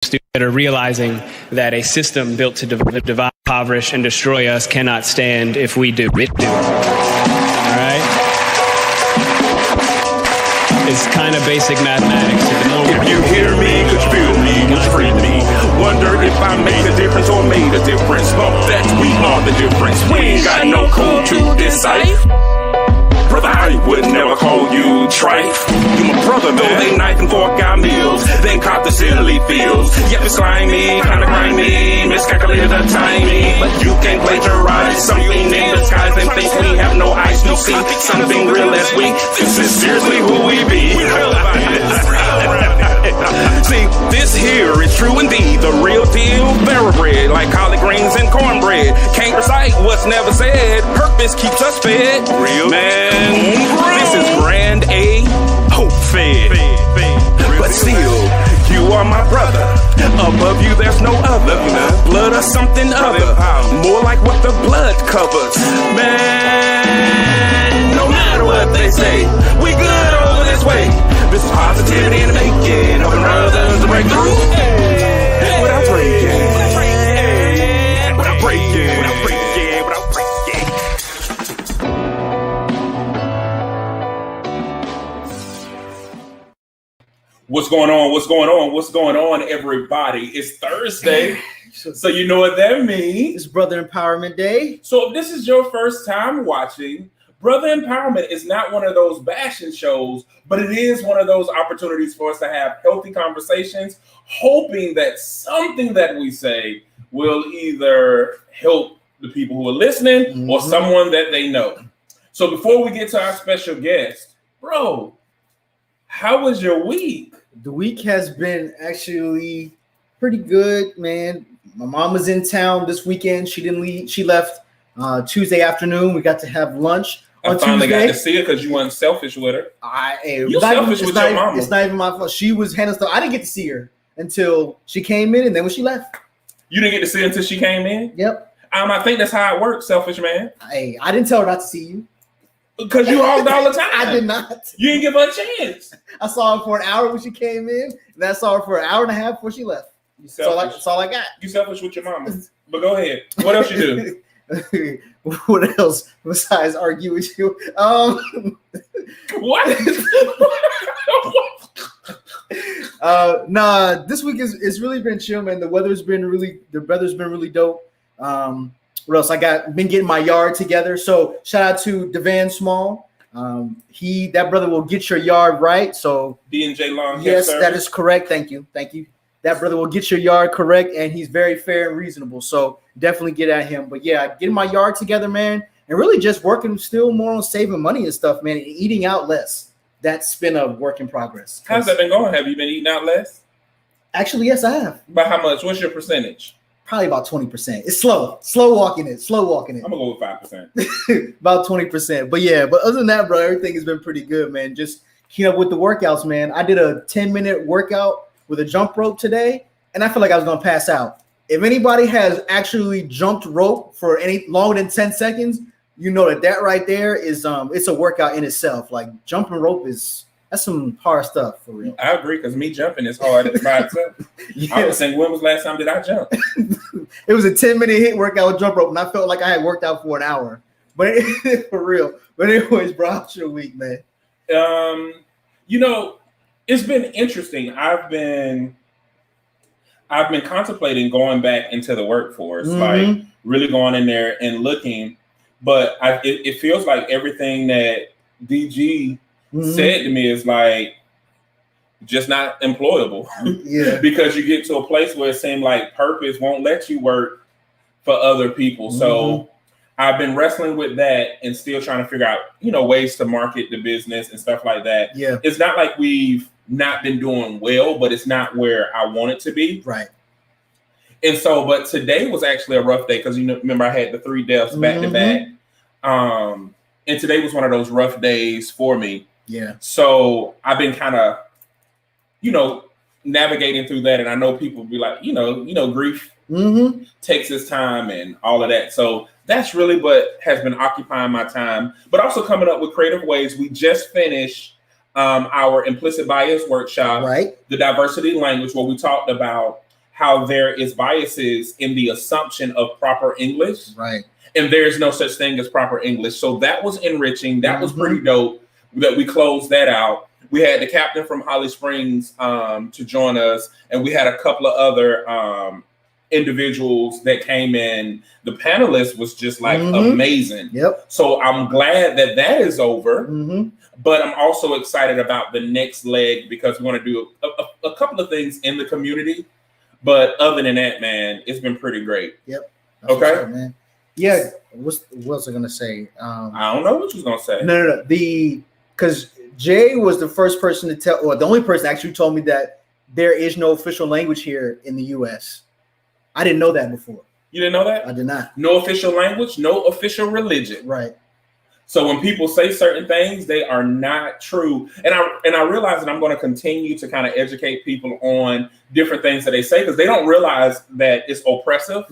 that are realizing that a system built to divide, impoverish, and destroy us cannot stand if we do it. All right? It's kind of basic mathematics. If you hear me, could you feel me, could you free me? Wonder if I made a difference or made a difference. But that we are the difference. We ain't got no code to decipher. Brother, I would never call you trife. You my brother, though they knife and fork our meals, then cop the silly feels. Yep, it's slimy, kinda grimy, miscalculated the timing. But you can't plagiarize something in disguise and think we have no eyes to see something real as we. This is seriously who we be. See, this here is true indeed, the real deal, thoroughbred, like collard greens and cornbread. Can't recite what's never said, purpose keeps us fed. Real man, this is grand A, hope fed. But still, you are my brother, above you there's no other. Blood or something other, more like what the blood covers. Man, no matter what they say, we good over this way. This is positivity in the making, helping brothers to break through. Without breaking, without breaking, without breaking, without breaking. What's going on? What's going on? What's going on, everybody? It's Thursday, so you know what that means. It's Brother Empowerment Day. So if this is your first time watching, Brother Empowerment is not one of those bashing shows, but it is one of those opportunities for us to have healthy conversations, hoping that something that we say will either help the people who are listening or someone that they know. So before we get to our special guest, bro, how was your week? The week has been actually pretty good, man. My mom was in town this weekend. She didn't leave. She left Tuesday afternoon. We got to have lunch. I finally got to see her because you weren't selfish with her. You're selfish with your mama. It's not even my fault. She was handling stuff. I didn't get to see her until she came in, and then when she left. You didn't get to see her until she came in? Yep. I think that's how it works, selfish man. Hey, I didn't tell her not to see you. Because you hogged all the time. I did not. You didn't give her a chance. I saw her for an hour when she came in, and then I saw her for an hour and a half before she left. That's all I got. You selfish with your mama. But go ahead. What else you do? What else besides argue with you? What? Nah, this week is really been chill, man. The weather's been really dope. What else? Been getting my yard together. So shout out to Devan Small. That brother will get your yard right. So D&J Long. Yes, that is correct. Thank you. That brother will get your yard correct, and he's very fair and reasonable. So definitely get at him. But yeah, getting my yard together, man, and really just working still more on saving money and stuff, man, and eating out less. That's been a work in progress. How's that been going? Have you been eating out less? Actually, yes, I have. By how much? What's your percentage? Probably about 20%. It's slow walking it. I'm gonna go with 5%. About 20%. But yeah, other than that, bro, everything has been pretty good, man. Just keep up with the workouts, man. I did a 10-minute workout with a jump rope today, and I feel like I was gonna pass out. If anybody has actually jumped rope for any longer than 10 seconds, you know that right there is it's a workout in itself. Like jumping rope that's some hard stuff for real. I agree, because me jumping is hard by itself. Yes. I was saying, when was the last time did I jump? It was a 10-minute hit workout with jump rope, and I felt like I had worked out for an hour. But for real. But anyways, bro, how's your week, man? It's been interesting. I've been contemplating going back into the workforce, like really going in there and looking. But it feels like everything that DG said to me is like just not employable. Yeah. Because you get to a place where it seemed like purpose won't let you work for other people. So I've been wrestling with that and still trying to figure out, ways to market the business and stuff like that. Yeah. It's not like we've not been doing well, but it's not where I want it to be. Right. And so, but today was actually a rough day because remember I had the 3 deaths back to back. And today was one of those rough days for me. Yeah. So I've been kind of, navigating through that. And I know people be like, grief takes its time and all of that. So that's really what has been occupying my time, but also coming up with creative ways. We just finished our implicit bias workshop, right? The diversity language, where we talked about how there is biases in the assumption of proper English. Right. And there's no such thing as proper English. So that was enriching. That was pretty dope that we closed that out. We had the captain from Holly Springs to join us, and we had a couple of other individuals that came in. The panelists was just like amazing. Yep. So I'm glad that that is over, but I'm also excited about the next leg because we want to do a couple of things in the community. But other than that, man, it's been pretty great. Yep. That's okay, up, man. Yeah. What was I gonna say? I don't know what you was gonna say. No. Because Jay was the first person to tell, or the only person actually told me that there is no official language here in the U.S. I didn't know that before. You didn't know that? I did not. No official language, no official religion. Right. So when people say certain things, they are not true. And I realize that I'm going to continue to kind of educate people on different things that they say because they don't realize that it's oppressive.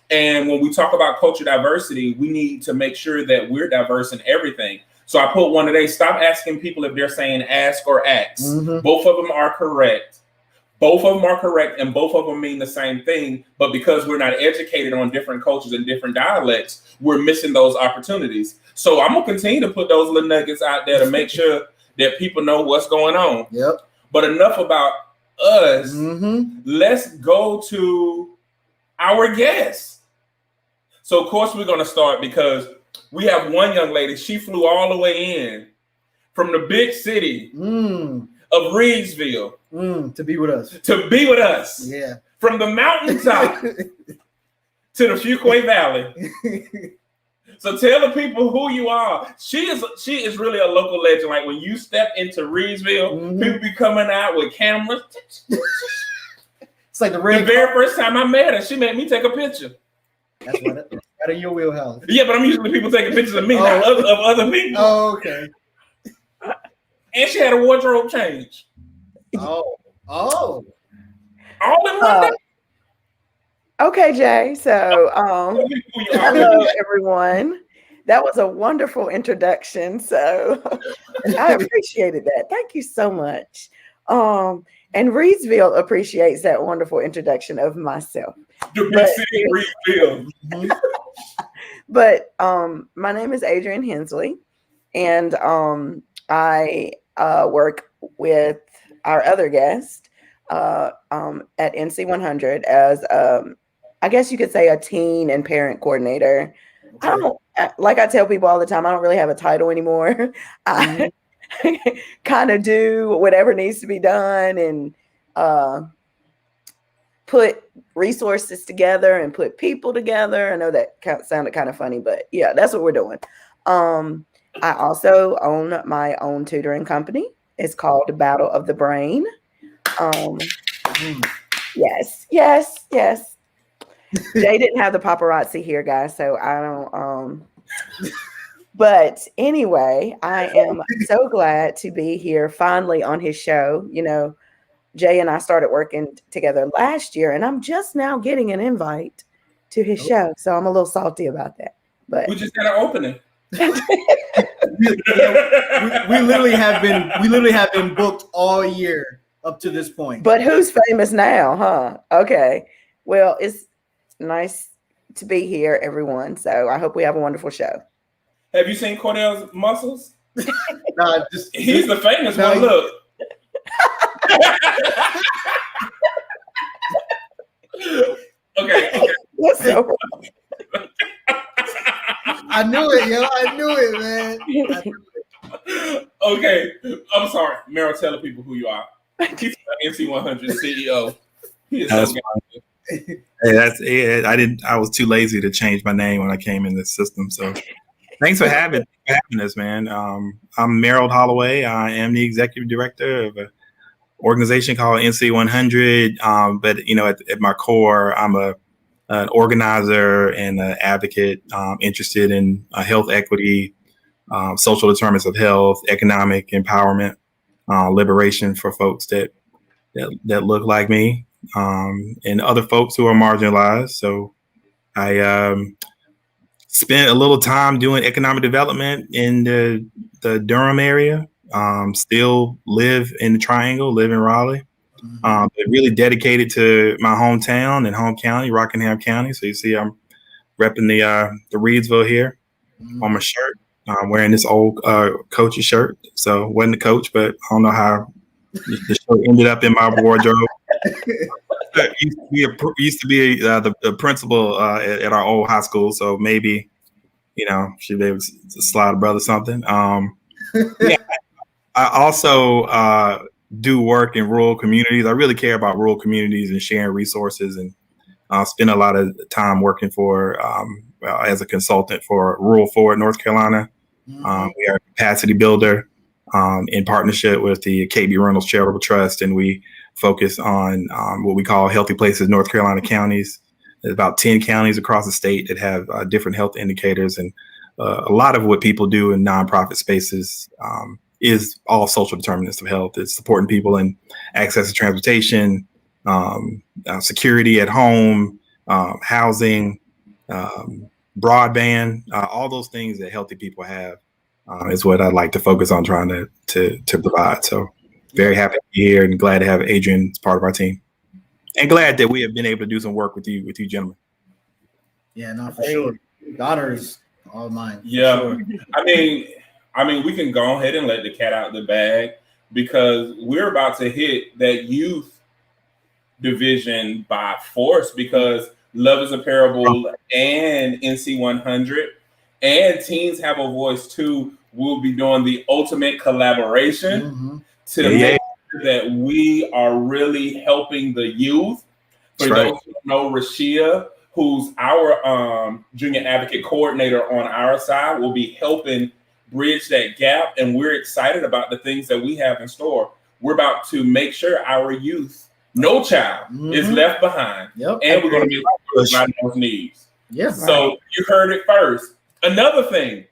And when we talk about culture diversity, we need to make sure that we're diverse in everything. So I put one today, stop asking people if they're saying ask or ax. Both of them are correct. Both of them are correct, and both of them mean the same thing. But because we're not educated on different cultures and different dialects, we're missing those opportunities. So I'm going to continue to put those little nuggets out there to make sure that people know what's going on. Yep. But enough about us. Let's go to our guests. So, of course, we're going to start because we have one young lady. She flew all the way in from the big city of Reedsville. To be with us. To be with us. Yeah. From the mountaintop to the Fuquay Valley. So tell the people who you are. She is really a local legend. Like when you step into Reedsville, people be coming out with cameras. It's like the very first time I met her, she made me take a picture. That's right out of your wheelhouse. Yeah, but I'm usually people taking pictures of me, not of other people. Oh, okay. And she had a wardrobe change. Oh. All in one day. Okay, Jay. So, hello, everyone. That was a wonderful introduction. So, I appreciated that. Thank you so much. And Reedsville appreciates that wonderful introduction of myself. The big city Reedsville. But my name is Adrianne Hensley, and I work with our other guest at NC 100 as I guess you could say a teen and parent coordinator. Okay. I don't, like I tell people all the time, I don't really have a title anymore. I kind of do whatever needs to be done and put resources together and put people together. I know that sounded kind of funny, but yeah, that's what we're doing. I also own my own tutoring company. It's called Battle of the Brain. Yes. Jay didn't have the paparazzi here, guys, so I don't. But anyway, I am so glad to be here finally on his show. You know, Jay and I started working together last year, and I'm just now getting an invite to his show, so I'm a little salty about that. But we just got an opening. we literally have been booked all year up to this point. But who's famous now, huh? Okay. Well, it's nice to be here, everyone. So I hope we have a wonderful show. Have you seen Cordell's muscles? No, he's the famous one. Look. Okay. That's so wrong. I knew it, yo. I knew it, man. Okay. I'm sorry. Merald, tell the people who you are. He's NC 100 CEO. He is so good. Hey, that's it. I was too lazy to change my name when I came in this system. So thanks for having us, man. I'm Merald Holloway. I am the executive director of an organization called NC 100. But you know, at my core, I'm an organizer and an advocate, interested in health equity, social determinants of health, economic empowerment, liberation for folks that look like me, and other folks who are marginalized. So I spent a little time doing economic development in the Durham area. Still live in the Triangle, live in Raleigh. They're really dedicated to my hometown and home county, Rockingham County. So you see, I'm repping the Reidsville here on my shirt. I'm wearing this old coach's shirt. So wasn't the coach, but I don't know how the shirt ended up in my wardrobe. Used to be the principal at our old high school. So maybe, she'd be able to slide a brother something. Yeah, I also do work in rural communities. I really care about rural communities and sharing resources, and spend a lot of time working for as a consultant for Rural Forward, North Carolina. We are a capacity builder in partnership with the KB Reynolds Charitable Trust, and we focus on what we call Healthy Places North Carolina counties. There's about 10 counties across the state that have different health indicators, and a lot of what people do in nonprofit spaces is all social determinants of health. It's supporting people in access to transportation, security at home, housing, broadband, all those things that healthy people have is what I'd like to focus on trying to provide. So very happy to be here and glad to have Adrianne as part of our team, and glad that we have been able to do some work with you gentlemen. Yeah, no, for sure. The honor is all mine. Yeah, sure. I mean, we can go ahead and let the cat out of the bag, because we're about to hit that youth division by force, because Love is a Parable and NC 100 and Teens Have a Voice Too will be doing the ultimate collaboration to make sure that we are really helping the youth. For those who know, Rashia, who's our junior advocate coordinator on our side, will be helping bridge that gap, and we're excited about the things that we have in store. We're about to make sure our youth, no child is left behind, and we're going to be providing those needs. So you heard it first. Another thing,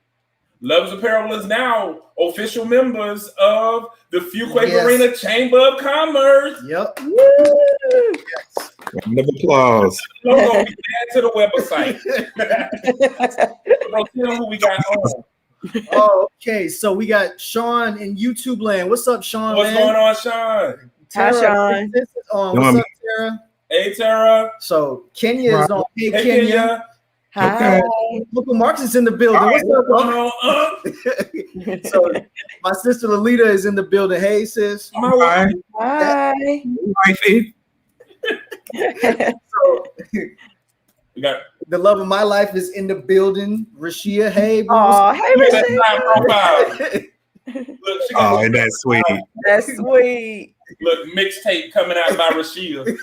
Love is a Parable is now official members of the Fuquay Arena Chamber of Commerce. Round of applause. Logo, we add to the website. Tell them who we got on. Oh, okay. So we got Sean in YouTube land. What's up, Sean? What's going on, Sean? Tara, Hi, Sean. What's up, Tara? Hey, Tara. So Kenya is on. Hey, Kenya. Hi. Uncle Marks is in the building. What's up, So my sister Lolita is in the building. Hey, sis. Hi. Wifey. So we got the love of my life is in the building. Rashia, hey. Oh, hey, Rashia. Look, oh, that's sweet. That's sweet. Look, mixtape coming out by Rashia.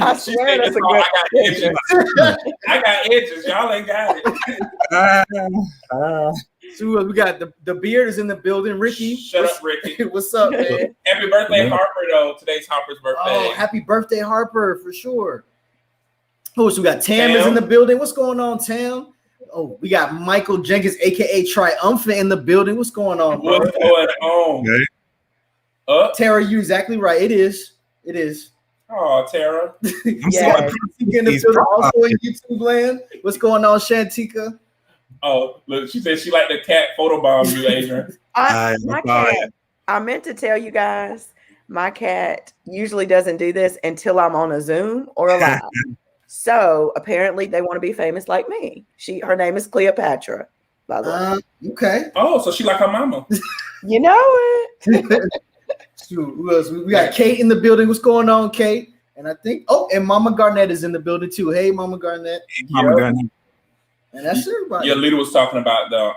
I swear that's a good picture. I got edges. Y'all ain't got it. So we got the beard is in the building. Ricky. Shut up, Ricky. What's up, man? Happy birthday, Harper, though. Today's Harper's birthday. Oh, happy birthday, Harper, for sure. Oh, so we got Tam is in the building. What's going on, Tam? Oh, we got Michael Jenkins, aka Triumphant, in the building. What's going on, bro? What's going on? Okay. Tara, you're exactly right. It is. Oh, Tara. Yeah. In the building, also in YouTube land. What's going on, Shantika? Oh, look, she said she liked the cat photobomb you, Adrianne. My cat, I meant to tell you guys, my cat usually doesn't do this until I'm on a Zoom or a live. So apparently they want to be famous like me. Her name is Cleopatra, by the way. Okay. Oh, so she like her mama. You know it. Who else? We got Kate in the building. What's going on, Kate? And I think, and Mama Garnett is in the building too. Hey, Mama Garnett. Hey, Mama Garnett. And that's everybody. Yeah, Lita was talking about the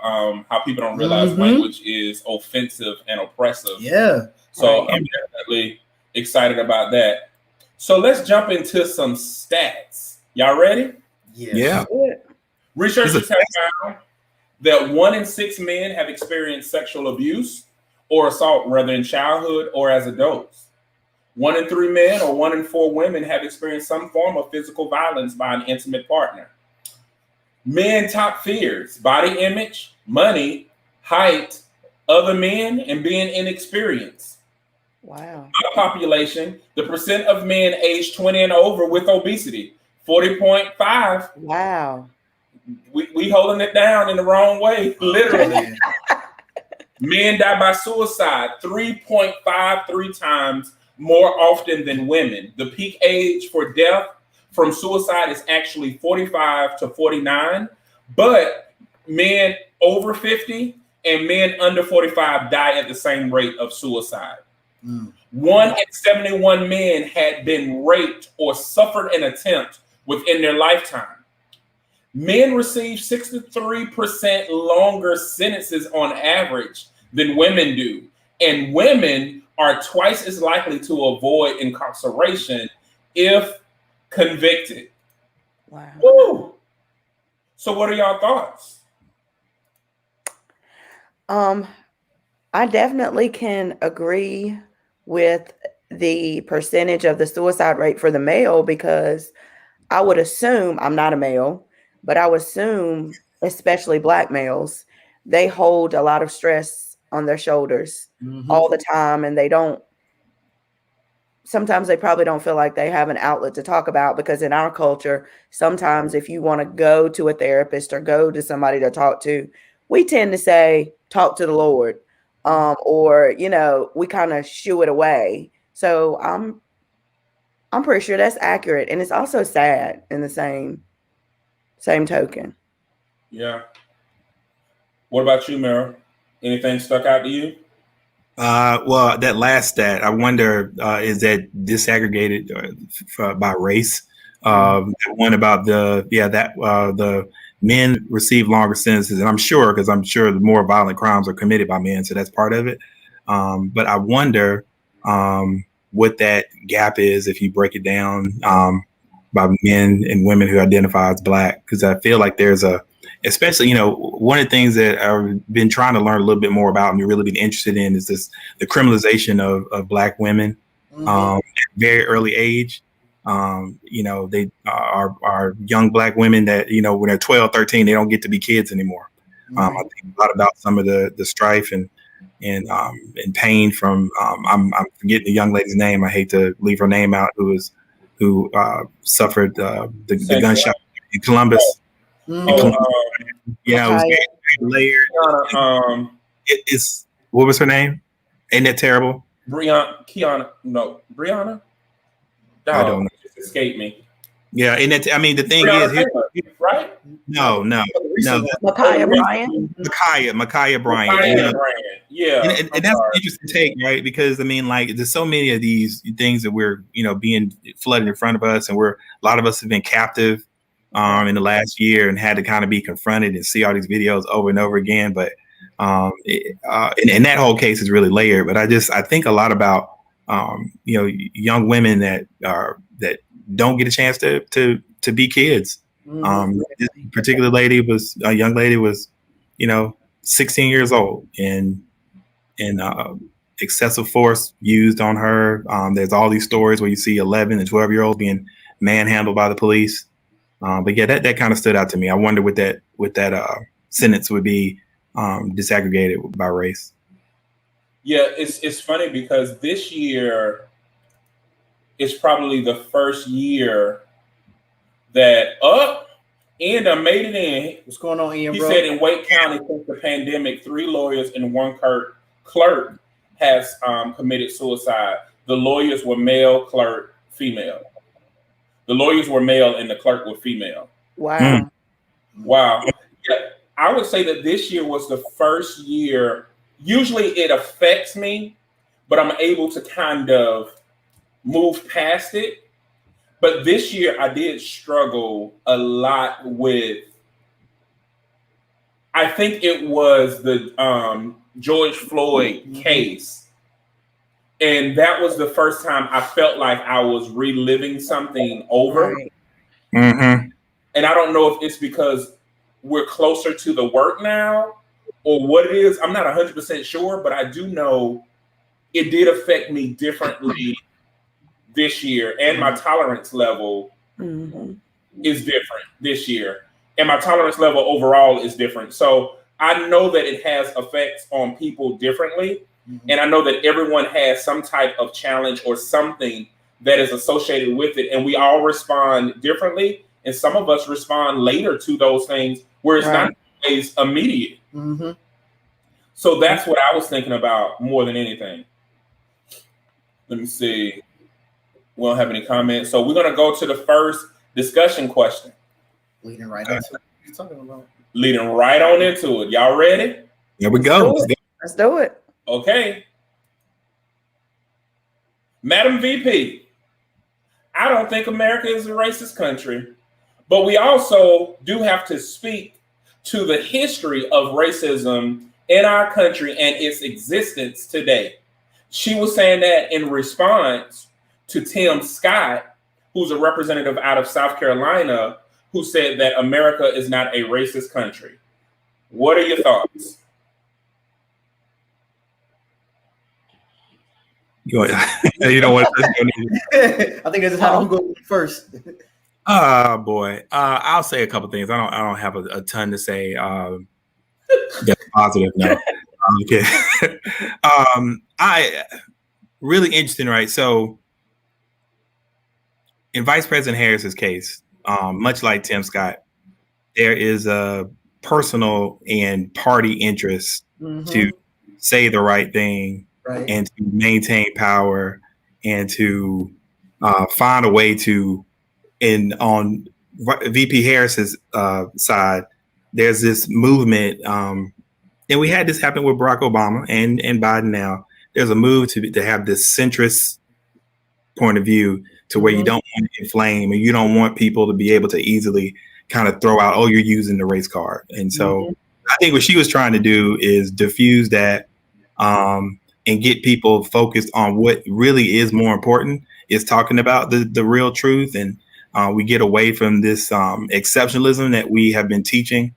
how people don't realize language is offensive and oppressive. Yeah. So I'm definitely excited about that. So let's jump into some stats. Y'all ready? Yeah. Researchers have found that 1 in 6 men have experienced sexual abuse or assault, whether in childhood or as adults. 1 in 3 men or 1 in 4 women have experienced some form of physical violence by an intimate partner. Men top fears: body image, money, height, other men, and being inexperienced. Wow. Our population, the percent of men aged 20 and over with obesity, 40.5. Wow. We holding it down in the wrong way, literally. Men die by suicide 3.53 times more often than women. The peak age for death from suicide is actually 45 to 49, but men over 50 and men under 45 die at the same rate of suicide. 1 in 71 men had been raped or suffered an attempt within their lifetime. Men receive 63% longer sentences on average than women do, and women are twice as likely to avoid incarceration if convicted. Wow. Woo. So what are y'all thoughts? I definitely can agree with the percentage of the suicide rate for the male, because I would assume, I'm not a male, but I would assume, especially Black males, they hold a lot of stress on their shoulders all the time, and sometimes they probably don't feel like they have an outlet to talk about, because in our culture, sometimes if you want to go to a therapist or go to somebody to talk to, we tend to say, talk to the Lord, or, we kind of shoo it away. So I'm pretty sure that's accurate. And it's also sad in the same token. Yeah. What about you, Merald? Anything stuck out to you? Well, that last stat, I wonder, is that disaggregated by race? The one about the men receive longer sentences, and I'm sure the more violent crimes are committed by men, so that's part of it. But I wonder what that gap is if you break it down by men and women who identify as Black, because I feel like there's especially, one of the things that I've been trying to learn a little bit more about and really been interested in is the criminalization of Black women at a very early age. They are young Black women that, when they're 12, 13, they don't get to be kids anymore. I think a lot about some of the strife and pain from, I'm forgetting the young lady's name. I hate to leave her name out, who suffered the gunshot in Columbus. Yeah, it was layered. It's what was her name? Ain't that terrible? Brianna. I don't know. It just escaped me. Yeah, and the thing Brianna is, Taylor, right? No. Ma'Khia Bryant. Ma'Khia Bryant. Yeah. And that's an interesting take, right? Because there's so many of these things that we're, being flooded in front of us, and a lot of us have been captive in the last year and had to kind of be confronted and see all these videos over and over again. But and that whole case is really layered. But I think a lot about young women that don't get a chance to be kids. This particular young lady was 16 years old, and excessive force used on her. There's all these stories where you see 11 and 12-year-olds being manhandled by the police. But yeah, that kind of stood out to me. I wonder what that sentence would be disaggregated by race. Yeah, it's funny because this year is probably the first year that Ian made it in. What's going on, Ian? He said in Wake County since the pandemic, 3 lawyers and 1 clerk has committed suicide. The lawyers were male, clerk, female. The lawyers were male and the clerk were female. Wow. Wow. Yeah, I would say that this year was the first year. Usually it affects me, but I'm able to kind of move past it. But this year I did struggle a lot with, I think it was the George Floyd case. And that was the first time I felt like I was reliving something over. Right. Mm-hmm. And I don't know if it's because we're closer to the work now or what it is. I'm not 100% sure, but I do know it did affect me differently this year. And my tolerance level is different this year. And my tolerance level overall is different. So I know that it has effects on people differently. And I know that everyone has some type of challenge or something that is associated with it. And we all respond differently. And some of us respond later to those things where it's not always immediate. So that's what I was thinking about more than anything. Let me see. We don't have any comments. So we're going to go to the first discussion question. Leading right into what you're talking about. Leading right on into it. Y'all ready? Here we go. Let's do it. Okay. Madam VP, I don't think America is a racist country, but we also do have to speak to the history of racism in our country and its existence today. She was saying that in response to Tim Scott, who's a representative out of South Carolina, who said that America is not a racist country. What are your thoughts? You know what? I think that's how I'm going first. Boy. I'll say a couple things. I don't have a ton to say. That's positive. No. Okay. I really interesting, right? So in Vice President Harris's case, much like Tim Scott, there is a personal and party interest to say the right thing, right, and to maintain power and to find a way to, on VP Harris's side, there's this movement, and we had this happen with Barack Obama and Biden now. There's a move to have this centrist point of view to where you don't want to inflame and you don't want people to be able to easily kind of throw out, oh, you're using the race card. And so I think what she was trying to do is diffuse that and get people focused on what really is more important, is talking about the real truth. And we get away from this exceptionalism that we have been teaching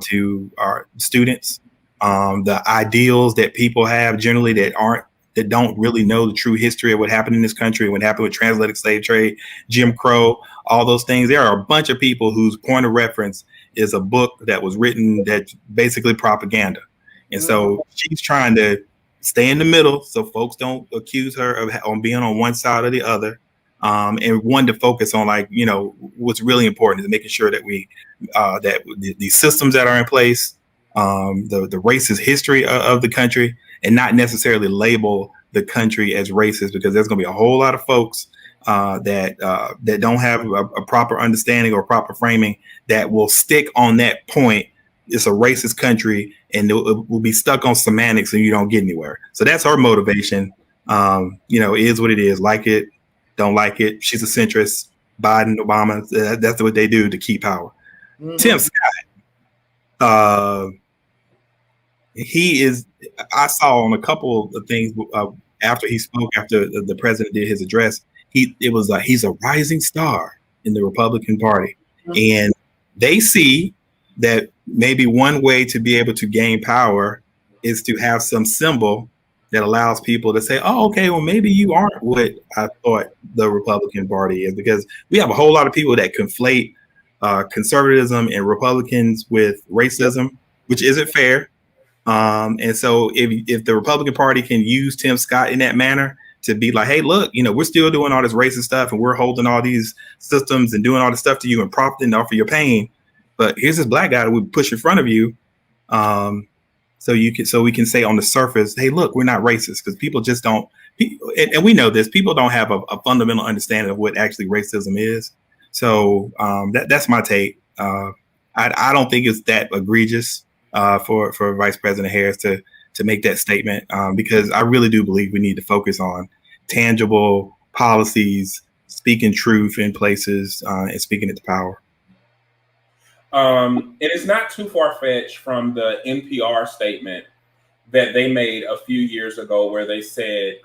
to our students, the ideals that people have generally that don't really know the true history of what happened in this country, what happened with transatlantic slave trade, Jim Crow, all those things. There are a bunch of people whose point of reference is a book that was written that's basically propaganda. And so she's trying to stay in the middle so folks don't accuse her of being on one side or the other. And one, to focus on, like, you know, what's really important is making sure that we that the systems that are in place, the racist history of the country, and not necessarily label the country as racist, because there's going to be a whole lot of folks that don't have a proper understanding or proper framing that will stick on that point. It's a racist country, and it will be stuck on semantics, and you don't get anywhere. So that's her motivation. You know, it is what it is. Like it, don't like it. She's a centrist. Biden, Obama, that's what they do to keep power. Tim Scott, he is. I saw on a couple of things after he spoke, after the president did his address. He's a rising star in the Republican Party, and they see that maybe one way to be able to gain power is to have some symbol that allows people to say, oh, okay, well, maybe you aren't what I thought the Republican Party is, because we have a whole lot of people that conflate conservatism and Republicans with racism, which isn't fair. And so if the Republican Party can use Tim Scott in that manner to be like, hey, look, you know, we're still doing all this racist stuff and we're holding all these systems and doing all this stuff to you and profiting off of your pain, but here's this black guy that would push in front of you. So we can say on the surface, hey, look, we're not racist, because people just don't, and we know this, people don't have a fundamental understanding of what actually racism is. So that's my take. I don't think it's that egregious for Vice President Harris to make that statement, because I really do believe we need to focus on tangible policies, speaking truth in places, and speaking it to power. It is not too far-fetched from the NPR statement that they made a few years ago, where they said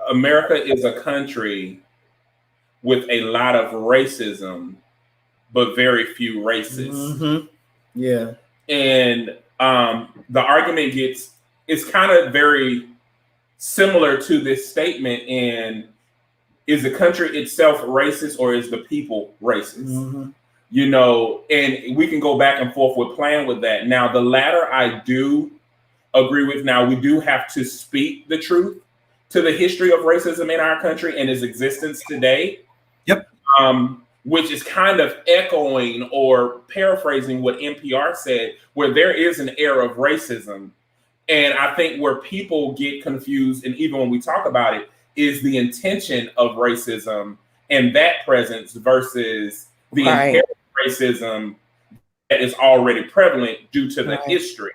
America is a country with a lot of racism, but very few racists. Yeah. And the argument it's kind of very similar to this statement in, is the country itself racist or is the people racist? You know, and we can go back and forth with playing with that. Now, the latter I do agree with. Now, we do have to speak the truth to the history of racism in our country and its existence today. Yep. which is kind of echoing or paraphrasing what NPR said, where there is an air of racism. And I think where people get confused, and even when we talk about it, is the intention of racism and that presence versus the inherent racism that is already prevalent due to the history.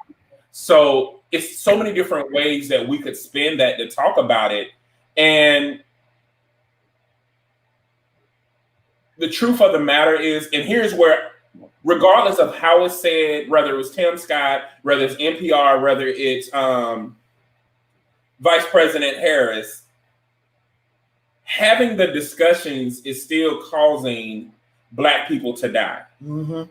So it's so many different ways that we could spin that to talk about it. And the truth of the matter is, and here's where, regardless of how it's said, whether it was Tim Scott, whether it's NPR, whether it's Vice President Harris, having the discussions is still causing Black people to die. Mm-hmm.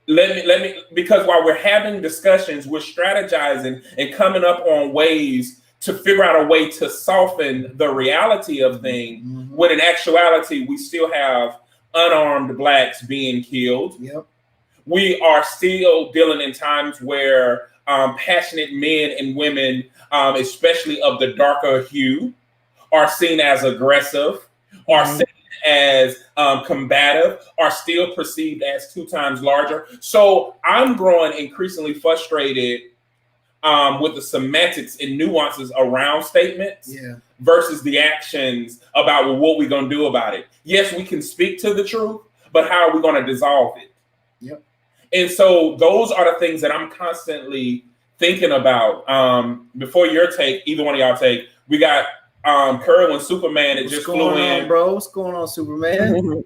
Let me, because while we're having discussions, we're strategizing and coming up on ways to figure out a way to soften the reality of things, when in actuality, we still have unarmed Blacks being killed. Yep. We are still dealing in times where passionate men and women, especially of the darker hue, are seen as aggressive, are seen as combative, are still perceived as 2 times larger. So I'm growing increasingly frustrated with the semantics and nuances around statements versus the actions about, well, what we're going to do about it. Yes, we can speak to the truth, but how are we going to dissolve it? Yep. And so those are the things that I'm constantly thinking about. Before your take, either one of y'all take, we got Kerwin, Superman, that just flew in. Bro? What's going on, Superman?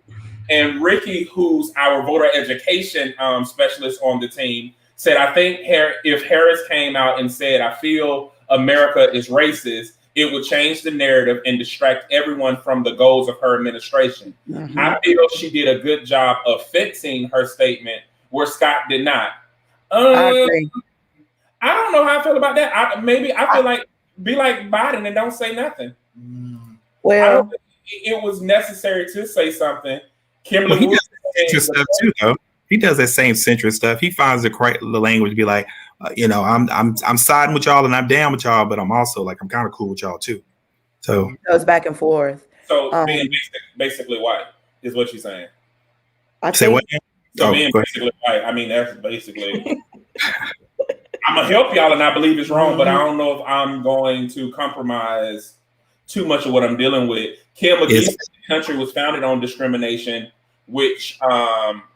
And Ricky, who's our voter education specialist on the team, said, I think if Harris came out and said, I feel America is racist, it would change the narrative and distract everyone from the goals of her administration. Mm-hmm. I feel she did a good job of fixing her statement where Scott did not. I agree. I don't know how I feel about that. I feel like be like Biden and don't say nothing. Well, I don't think it was necessary to say something. Kimberly, he does centrist stuff too, though. He does that same centrist stuff. He finds the language to be like, I'm siding with y'all and I'm down with y'all, but I'm also like, I'm kind of cool with y'all too. So it goes back and forth. So being basically white is what you're saying. Say what? So being basically white, I mean, that's basically. I'm gonna help y'all, and I believe it's wrong, but I don't know if I'm going to compromise too much of what I'm dealing with. Kim McGee said the country was founded on discrimination, which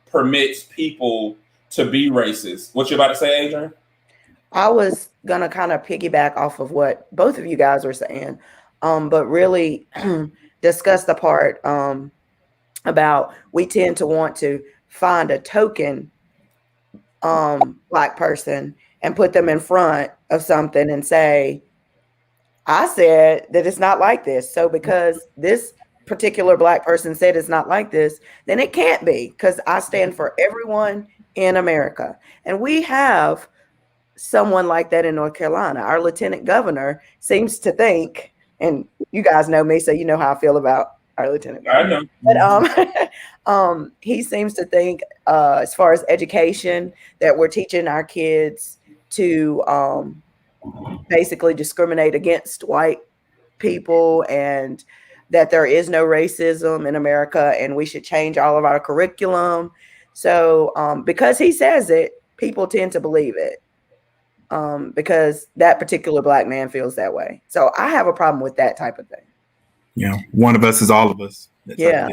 permits people to be racist. What you about to say, Adrianne? I was gonna kind of piggyback off of what both of you guys were saying, but really discuss the part about we tend to want to find a token Black person and put them in front of something and say, I said that it's not like this. So because this particular Black person said it's not like this, then it can't be, because I stand for everyone in America. And we have someone like that in North Carolina. Our lieutenant governor seems to think, and you guys know me, so you know how I feel about our lieutenant governor. I know. But he seems to think, as far as education, that we're teaching our kids to basically discriminate against white people, and that there is no racism in America, and we should change all of our curriculum. So because he says it, people tend to believe it, because that particular Black man feels that way. So I have a problem with that type of thing. Yeah, one of us is all of us. Yeah.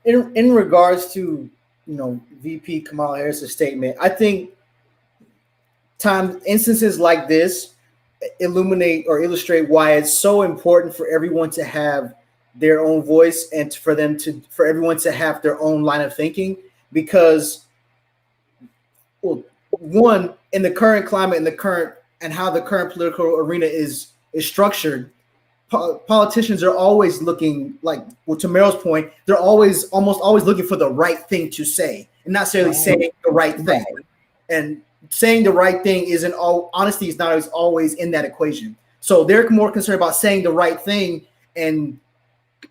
In regards to VP Kamala Harris's statement, I think instances like this illuminate or illustrate why it's so important for everyone to have their own voice and for everyone to have their own line of thinking. Because, well, one, in the current climate and how the current political arena is structured, politicians are always looking, like, well, to Merald's point, they're almost always looking for the right thing to say, and not necessarily saying the right thing. And saying the right thing isn't honesty is not always in that equation. So they're more concerned about saying the right thing, and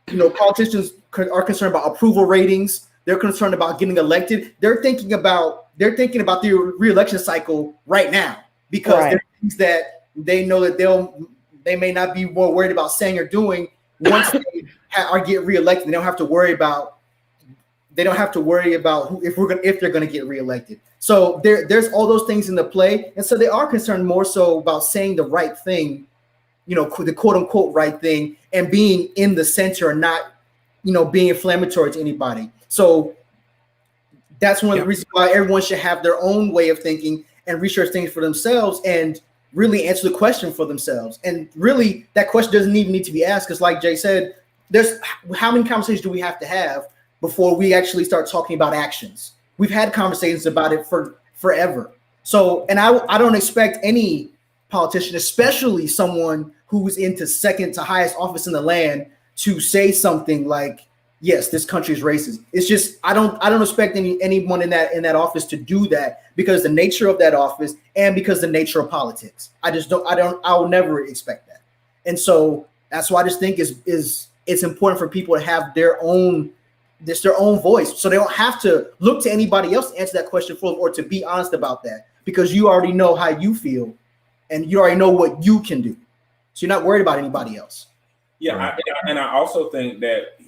politicians are concerned about approval ratings. They're concerned about getting elected. They're thinking about the re-election cycle right now, because there are things that they know that they may not be more worried about saying or doing once or get reelected. They don't have to worry about if they're going to get reelected. So there's all those things in the play, and so they are concerned more so about saying the right thing, the quote unquote right thing, and being in the center and not, being inflammatory to anybody. So that's one of the reasons why everyone should have their own way of thinking and research things for themselves and really answer the question for themselves. And really, that question doesn't even need to be asked, because like Jay said, there's how many conversations do we have to have before we actually start talking about actions? We've had conversations about it for forever. So, and I don't expect any politician, especially someone who's into second to highest office in the land, to say something like, yes, this country is racist. It's just, I don't expect anyone in that office to do that, because the nature of that office and because the nature of politics. I will never expect that. And so that's why I just think it's important for people to have their own voice, so they don't have to look to anybody else to answer that question for them or to be honest about that, because you already know how you feel and you already know what you can do. So you're not worried about anybody else. Yeah. And I also think that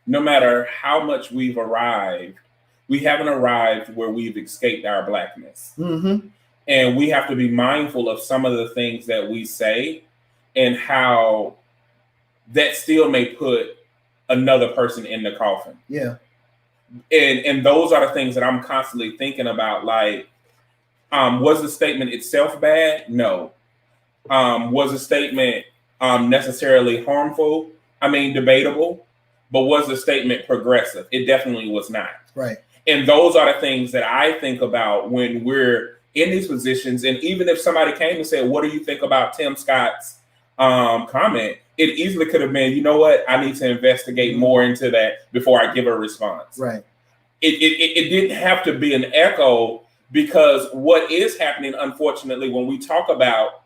no matter how much we've arrived, we haven't arrived where we've escaped our blackness. Mm-hmm. And we have to be mindful of some of the things that we say and how that still may put another person in the coffin. Yeah. And those are the things that I'm constantly thinking about. Like, was the statement itself bad? No. Was the statement necessarily harmful? I mean, debatable. But was the statement progressive? It definitely was not. Right. And those are the things that I think about when we're in these positions. And even if somebody came and said, what do you think about Tim Scott's comment? It easily could have been, you know what, I need to investigate more into that before I give a response. Right. It didn't have to be an echo, because what is happening, unfortunately, when we talk about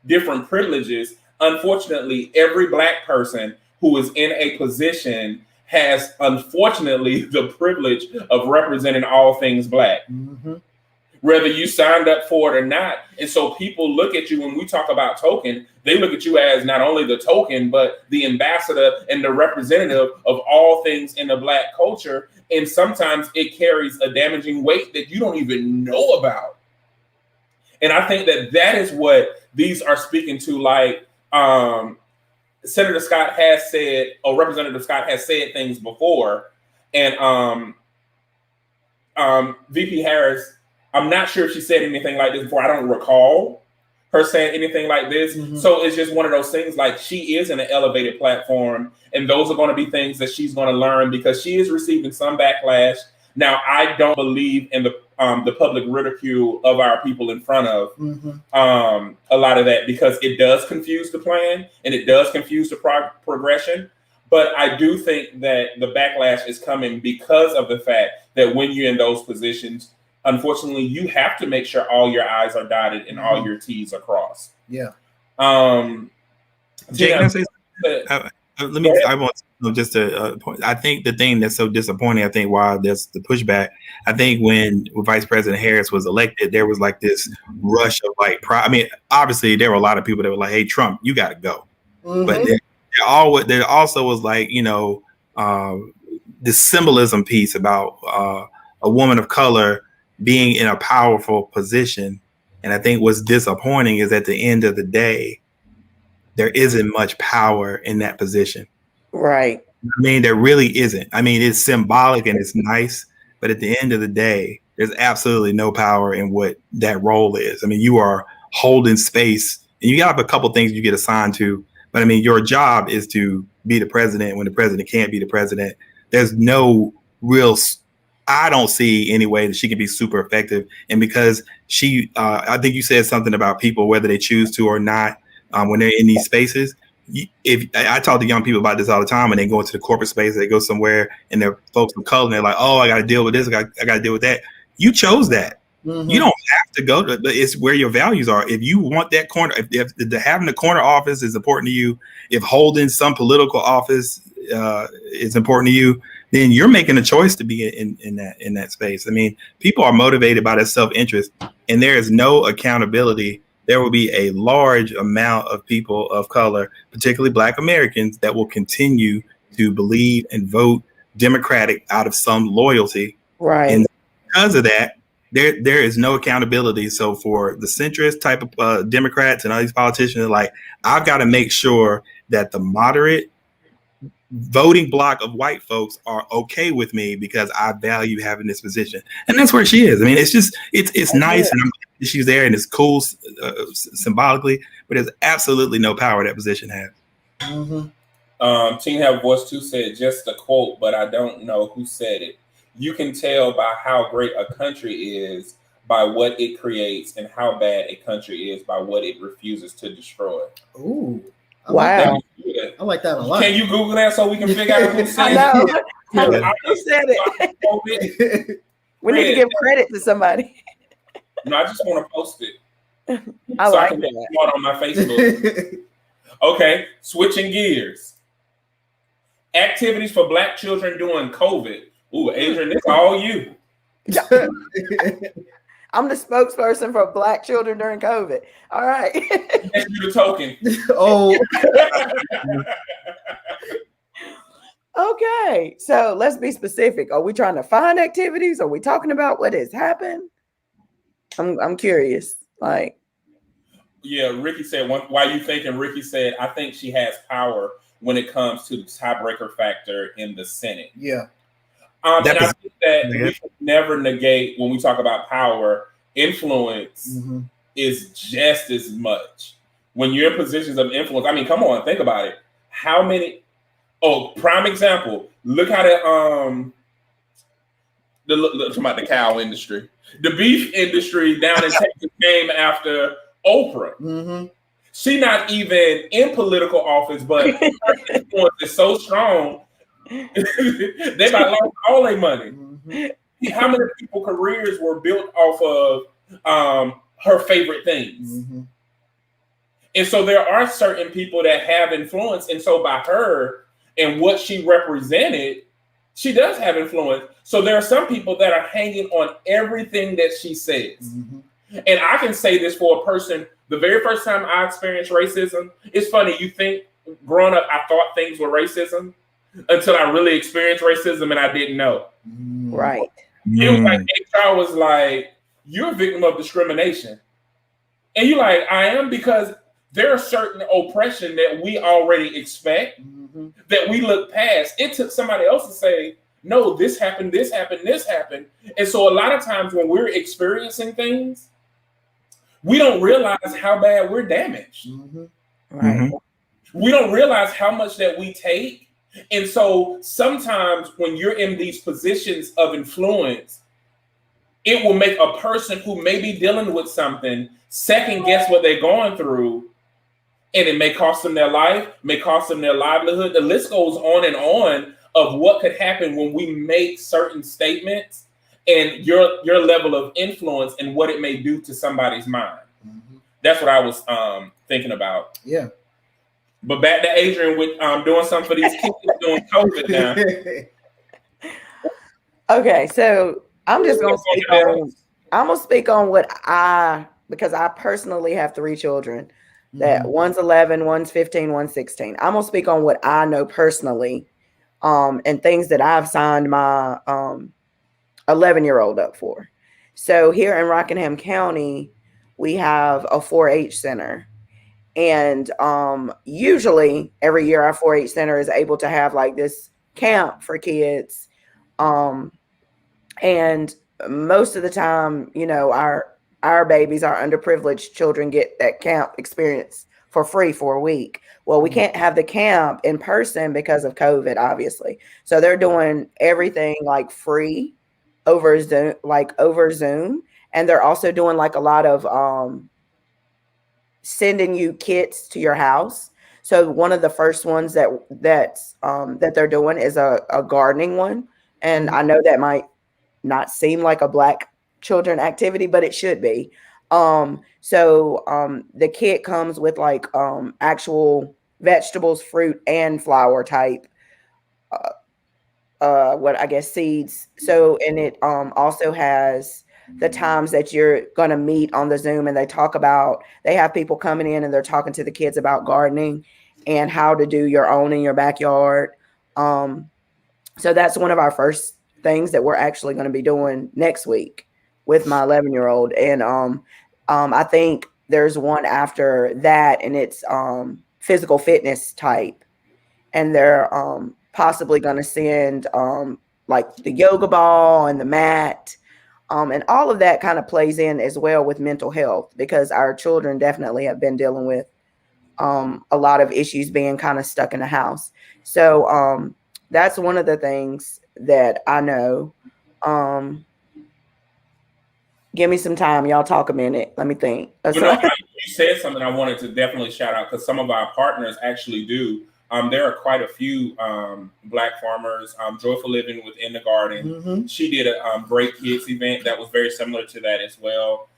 different privileges, unfortunately, every Black person who is in a position has, unfortunately, the privilege of representing all things Black. Mm-hmm. Whether you signed up for it or not. And so people look at you when we talk about token, they look at you as not only the token, but the ambassador and the representative of all things in the Black culture. And sometimes it carries a damaging weight that you don't even know about. And I think that is what these are speaking to. Like Senator Scott has said, or Representative Scott has said things before. And VP Harris, I'm not sure if she said anything like this before. I don't recall her saying anything like this. Mm-hmm. So it's just one of those things, like, she is in an elevated platform, and those are going to be things that she's going to learn, because she is receiving some backlash. Now, I don't believe in the public ridicule of our people in front of a lot of that, because it does confuse the plan and it does confuse the progression. But I do think that the backlash is coming because of the fact that when you're in those positions, unfortunately, you have to make sure all your I's are dotted and all your T's are crossed. Yeah. Jay, can I say something? I want to just to point. I think the thing that's so disappointing, I think why there's the pushback, I think when Vice President Harris was elected, there was like this rush of like pride. I mean, obviously there were a lot of people that were like, hey, Trump, you got to go. Mm-hmm. But there also was like, the symbolism piece about a woman of color being in a powerful position. And I think what's disappointing is at the end of the day, there isn't much power in that position. Right. I mean, there really isn't. I mean, it's symbolic and it's nice, but at the end of the day, there's absolutely no power in what that role is. I mean, you are holding space, and you got a couple things you get assigned to, but I mean, your job is to be the president when the president can't be the president. There's no real, I don't see any way that she can be super effective. And because she, I think you said something about people, whether they choose to or not, when they're in these spaces. If I talk to young people about this all the time, when they go into the corporate space, they go somewhere and they're folks of color, and they're like, oh, I got to deal with this. I got to deal with that. You chose that. Mm-hmm. You don't have to go to, it's where your values are. If you want that corner, if having the corner office is important to you, if holding some political office is important to you, then you're making a choice to be in that space. I mean, people are motivated by their self-interest, and there is no accountability. There will be a large amount of people of color, particularly Black Americans, that will continue to believe and vote Democratic out of some loyalty. Right. And because of that, there is no accountability. So for the centrist type of Democrats and all these politicians, like, I've got to make sure that the moderate voting block of white folks are okay with me because I value having this position. And that's where she is. I mean, it's just, it's nice, and I'm glad she's there, and it's cool symbolically, but there's absolutely no power that position has. Teen Have Voice 2 said, just a quote, but I don't know who said it. You can tell by how great a country is by what it creates, and how bad a country is by what it refuses to destroy. Ooh. Wow. I like that a lot. Can you Google that so we can figure out who said it? I know. Who said it? We need to give credit to somebody. No, I just want to post it. I so like I can that. it on my Facebook. Okay, switching gears. Activities for Black children during COVID. Ooh, Adrianne, it's all you. I'm the spokesperson for Black children during COVID. All right. That's you the token. Oh. Okay. So let's be specific. Are we trying to find activities? Are we talking about what has happened? I'm curious. Like, yeah, Ricky said, why you thinking? Ricky said, I think she has power when it comes to the tiebreaker factor in the Senate. Yeah. And I think that we should never negate, when we talk about power, influence is just as much. When you're in positions of influence, I mean, come on, think about it. How many? Oh, prime example. Look how talking about the cow industry, the beef industry down in Texas came after Oprah. She not even in political office, but her influence is so strong. They about lost all their money. How many people careers were built off of her favorite things? And so there are certain people that have influence, and so by her and what she represented, she does have influence. So there are some people that are hanging on everything that she says. And I can say this for a person, the very first time I experienced racism, it's funny, you think growing up, I thought things were racism until I really experienced racism and I didn't know. Right. It was like, HR was like, you're a victim of discrimination. And you're like, I am, because there are certain oppression that we already expect that we look past. It took somebody else to say, no, this happened, this happened, this happened. And so a lot of times when we're experiencing things, we don't realize how bad we're damaged. Right. We don't realize how much that we take. And so sometimes when you're in these positions of influence, it will make a person who may be dealing with something second guess what they're going through. And it may cost them their life, may cost them their livelihood. The list goes on of what could happen when we make certain statements and your level of influence and what it may do to somebody's mind. That's what I was thinking about. Yeah. But back to Adrianne with doing something for these kids doing COVID now. Okay, so I'm just gonna speak on what because I personally have 3 children. That one's 11, one's 15, one's 16. I'm gonna speak on what I know personally, and things that I've signed my 11-year-old up for. So here in Rockingham County, we have a 4-H center. And usually every year our 4-H center is able to have like this camp for kids. And most of the time, you know, our babies, our underprivileged children get that camp experience for free for a week. Well, we can't have the camp in person because of COVID, obviously. So they're doing everything like free over Zoom. And they're also doing like a lot of sending you kits to your house. So one of the first ones that they're doing is a gardening one. And I know that might not seem like a Black children activity, but it should be. So the kit comes with like actual vegetables, fruit, and flower type seeds. So, and it also has the times that you're going to meet on the Zoom, and they have people coming in and they're talking to the kids about gardening and how to do your own in your backyard. So that's one of our first things that we're actually going to be doing next week with my 11-year-old. And I think there's one after that, and it's physical fitness type. And they're possibly going to send like the yoga ball and the mat. And all of that kind of plays in as well with mental health, because our children definitely have been dealing with a lot of issues being kind of stuck in the house. So that's one of the things that I know. Give me some time. Y'all talk a minute. Let me think. You said something I wanted to definitely shout out, because some of our partners actually do. There are quite a few Black farmers. Joyful Living within the Garden. She did a Great Kids event that was very similar to that as well.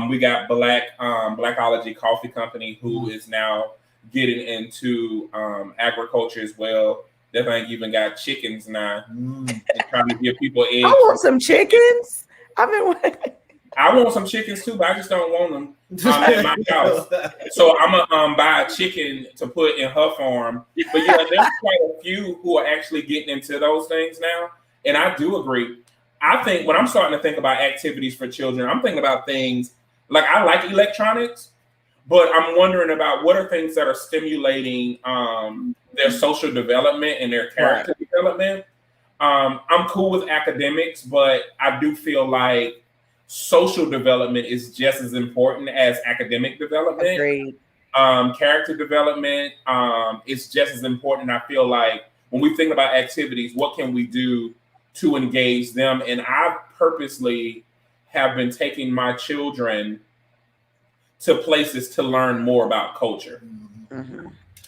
We got Blackology Coffee Company, who is now getting into agriculture as well. They think even got chickens now. And trying to give people eggs. I want some chickens. I want some chickens too, but I just don't want them at my house. So I'm gonna buy a chicken to put in her farm. But yeah, there's quite a few who are actually getting into those things now, and I do agree. I think when I'm starting to think about activities for children, I'm thinking about things like, I like electronics, but I'm wondering about what are things that are stimulating their social development and their character development. I'm cool with academics, but I do feel like social development is just as important as academic development. Agreed. Character development is just as important. I feel like when we think about activities, what can we do to engage them? And I purposely have been taking my children to places to learn more about culture.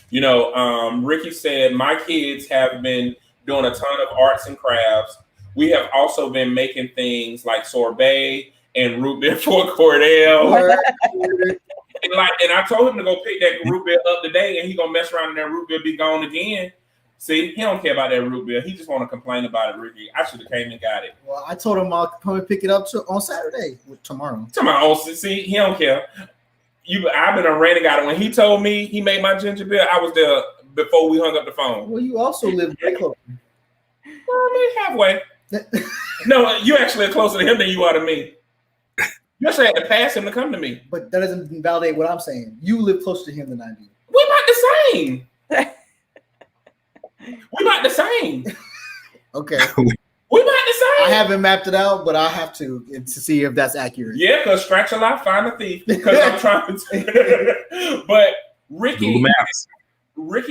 You know, Ricky said, my kids have been doing a ton of arts and crafts. We have also been making things like sorbet and root beer for Cordell. and I told him to go pick that root beer up today, and he gonna mess around and that root beer be gone again. See, he don't care about that root beer. He just want to complain about it, Ricky. I should have came and got it. Well, I told him I'll come and pick it up on Saturday, tomorrow. See, he don't care. I've been a ranting guy. When he told me he made my ginger beer, I was there before we hung up the phone. Well, you also live very close. Well, halfway. No, you actually are closer to him than you are to me. You actually had to pass him to come to me. But that doesn't validate what I'm saying. You live closer to him than I do. We're about the same. We're about the same. Okay. We're about the same. I haven't mapped it out, but I have to see if that's accurate. Yeah, because scratch a lot, find a thief. Because I'm trying to. But Ricky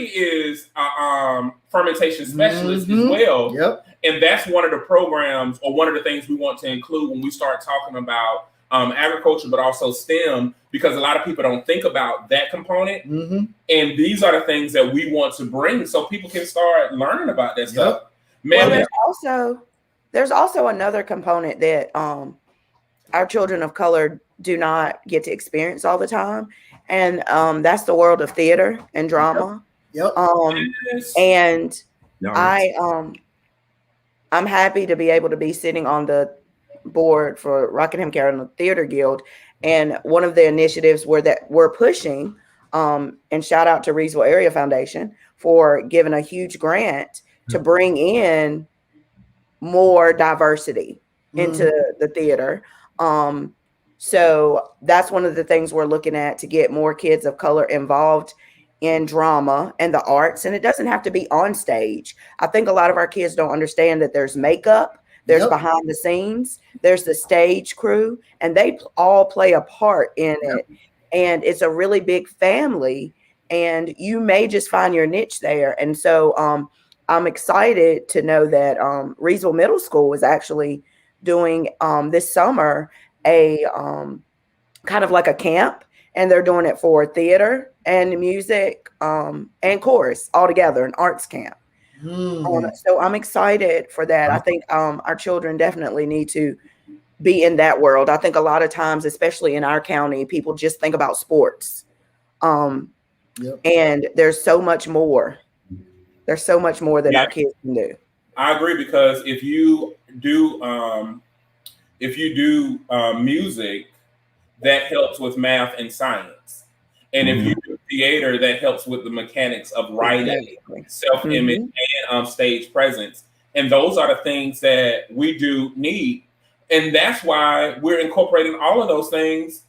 is a fermentation specialist as well. Yep. And that's one of the programs, or one of the things we want to include when we start talking about agriculture, but also STEM, because a lot of people don't think about that component. And these are the things that we want to bring so people can start learning about that stuff. Man, well, there's also another component that our children of color do not get to experience all the time. And that's the world of theater and drama. And I'm happy to be able to be sitting on the board for Rockingham Carolina Theater Guild. And one of the initiatives that we're pushing, and shout out to Reesville Area Foundation for giving a huge grant to bring in more diversity into the theater. So that's one of the things we're looking at, to get more kids of color involved in drama and the arts. And it doesn't have to be on stage. I think a lot of our kids don't understand that there's makeup, there's behind the scenes, there's the stage crew, and they all play a part in it. And it's a really big family, and you may just find your niche there. And so I'm excited to know that Reesville Middle School is actually doing this summer a kind of like a camp, and they're doing it for theater and music and chorus all together, an arts camp. So I'm excited for that. I think our children definitely need to be in that world. I think a lot of times, especially in our county, people just think about sports. And there's so much more. There's so much more that our kids can do. I agree, because if you do music, that helps with math and science. And if you do theater, that helps with the mechanics of writing, self-image, and stage presence. And those are the things that we do need. And that's why we're incorporating all of those things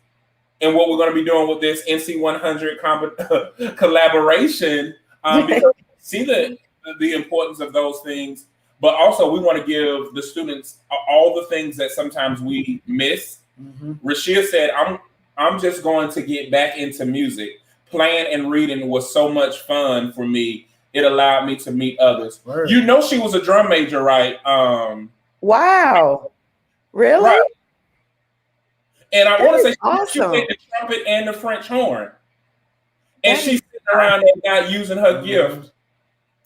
in what we're going to be doing with this NC 100 collaboration. Because see the importance of those things, but also we want to give the students all the things that sometimes we miss. Rashia said, I'm just going to get back into music. Playing and reading was so much fun for me. It allowed me to meet others. Word. You know, she was a drum major, right? Wow. Really? Right. And I want to say she awesome. played the trumpet and the French horn. And she's sitting around and not using her gift.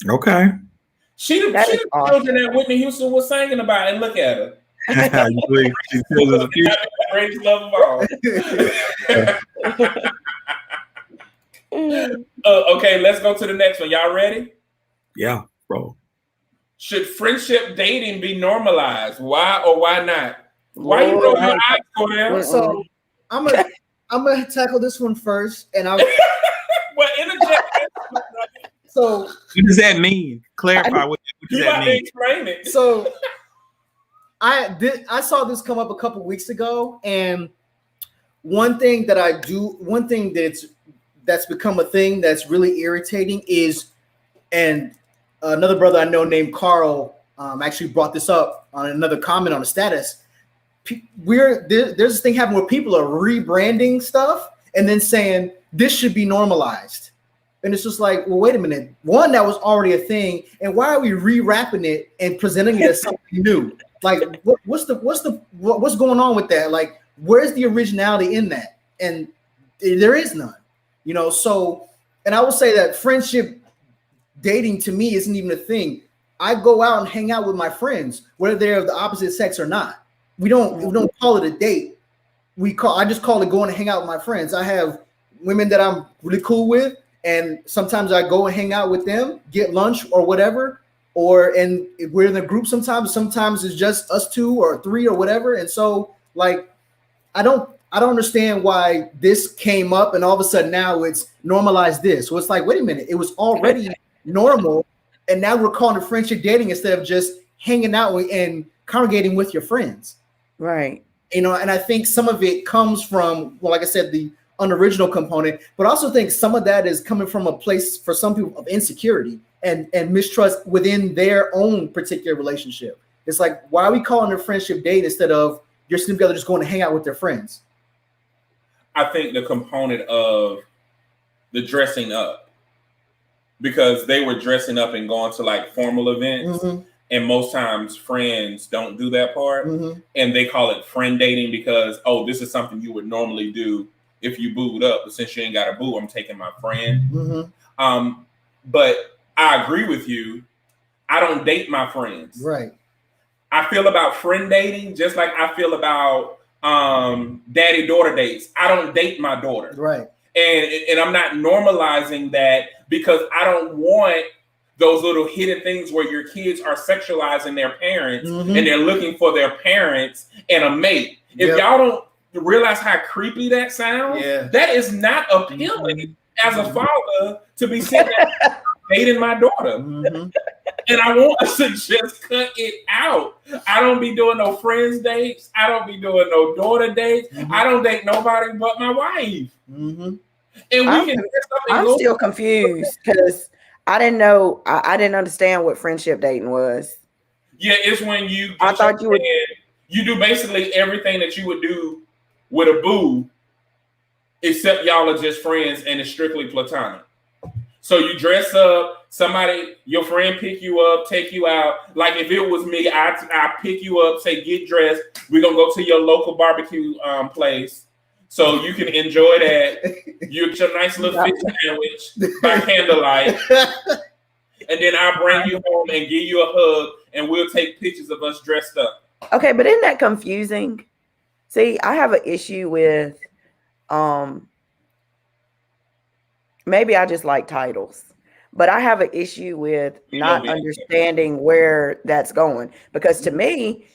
Okay. She the children that Whitney Houston was singing about, and look at her. She's the greatest love of all. Okay, let's go to the next one. Y'all ready? Yeah, bro. Should friendship dating be normalized? Why or why not? Why you roll your eyes, Cordell? So I'm gonna tackle this one first, and I'll. Well, interject. So what does that mean? Clarify what does that mean? Explain it. So I saw this come up a couple weeks ago, and one thing that's become a thing that's really irritating is, and another brother I know named Carl actually brought this up on another comment on a status. There's this thing happening where people are rebranding stuff and then saying this should be normalized. And it's just like, well, wait a minute. One, that was already a thing, and why are we rewrapping it and presenting it as something new? Like, what's going on with that? Like, where's the originality in that? And there is none, you know. So, and I will say that friendship dating to me isn't even a thing. I go out and hang out with my friends, whether they're of the opposite sex or not. We don't call it a date. I just call it going to hang out with my friends. I have women that I'm really cool with, and sometimes I go and hang out with them, get lunch or whatever, and we're in a group sometimes it's just us two or three or whatever. And so, like, I don't understand why this came up and all of a sudden now it's normalized this. So it's like, wait a minute, it was already normal, and now we're calling it friendship dating instead of just hanging out and congregating with your friends. Right. You know, and I think some of it comes from, well, like I said, the unoriginal component, but I also think some of that is coming from a place for some people of insecurity and mistrust within their own particular relationship. It's like, why are we calling it a friendship date instead of you're sitting together just going to hang out with their friends? I think the component of the dressing up, because they were dressing up and going to like formal events. And most times friends don't do that part. And they call it friend dating because, oh, this is something you would normally do if you booed up. But since you ain't got a boo, I'm taking my friend. But I agree with you. I don't date my friends. Right. I feel about friend dating just like I feel about daddy-daughter dates. I don't date my daughter. Right. And I'm not normalizing that because I don't want those little hidden things where your kids are sexualizing their parents and they're looking for their parents and a mate. If y'all don't realize how creepy that sounds, that is not appealing as a father to be sitting there dating my daughter. And I want us to just cut it out. I don't be doing no friends dates. I don't be doing no daughter dates. I don't date nobody but my wife. And I'm still confused because I didn't know. I didn't understand what friendship dating was. Yeah, it's when you. I thought you would. You do basically everything that you would do with a boo, except y'all are just friends and it's strictly platonic. So you dress up. Your friend pick you up, take you out. Like if it was me, I pick you up, say get dressed. We're gonna go to your local barbecue place. So you can enjoy that. You get your nice little fish sandwich by candlelight. And then I'll bring you home and give you a hug and we'll take pictures of us dressed up. Okay, but isn't that confusing? See, I have an issue with maybe I just like titles, but I have an issue with not understanding where that's going. Because to me,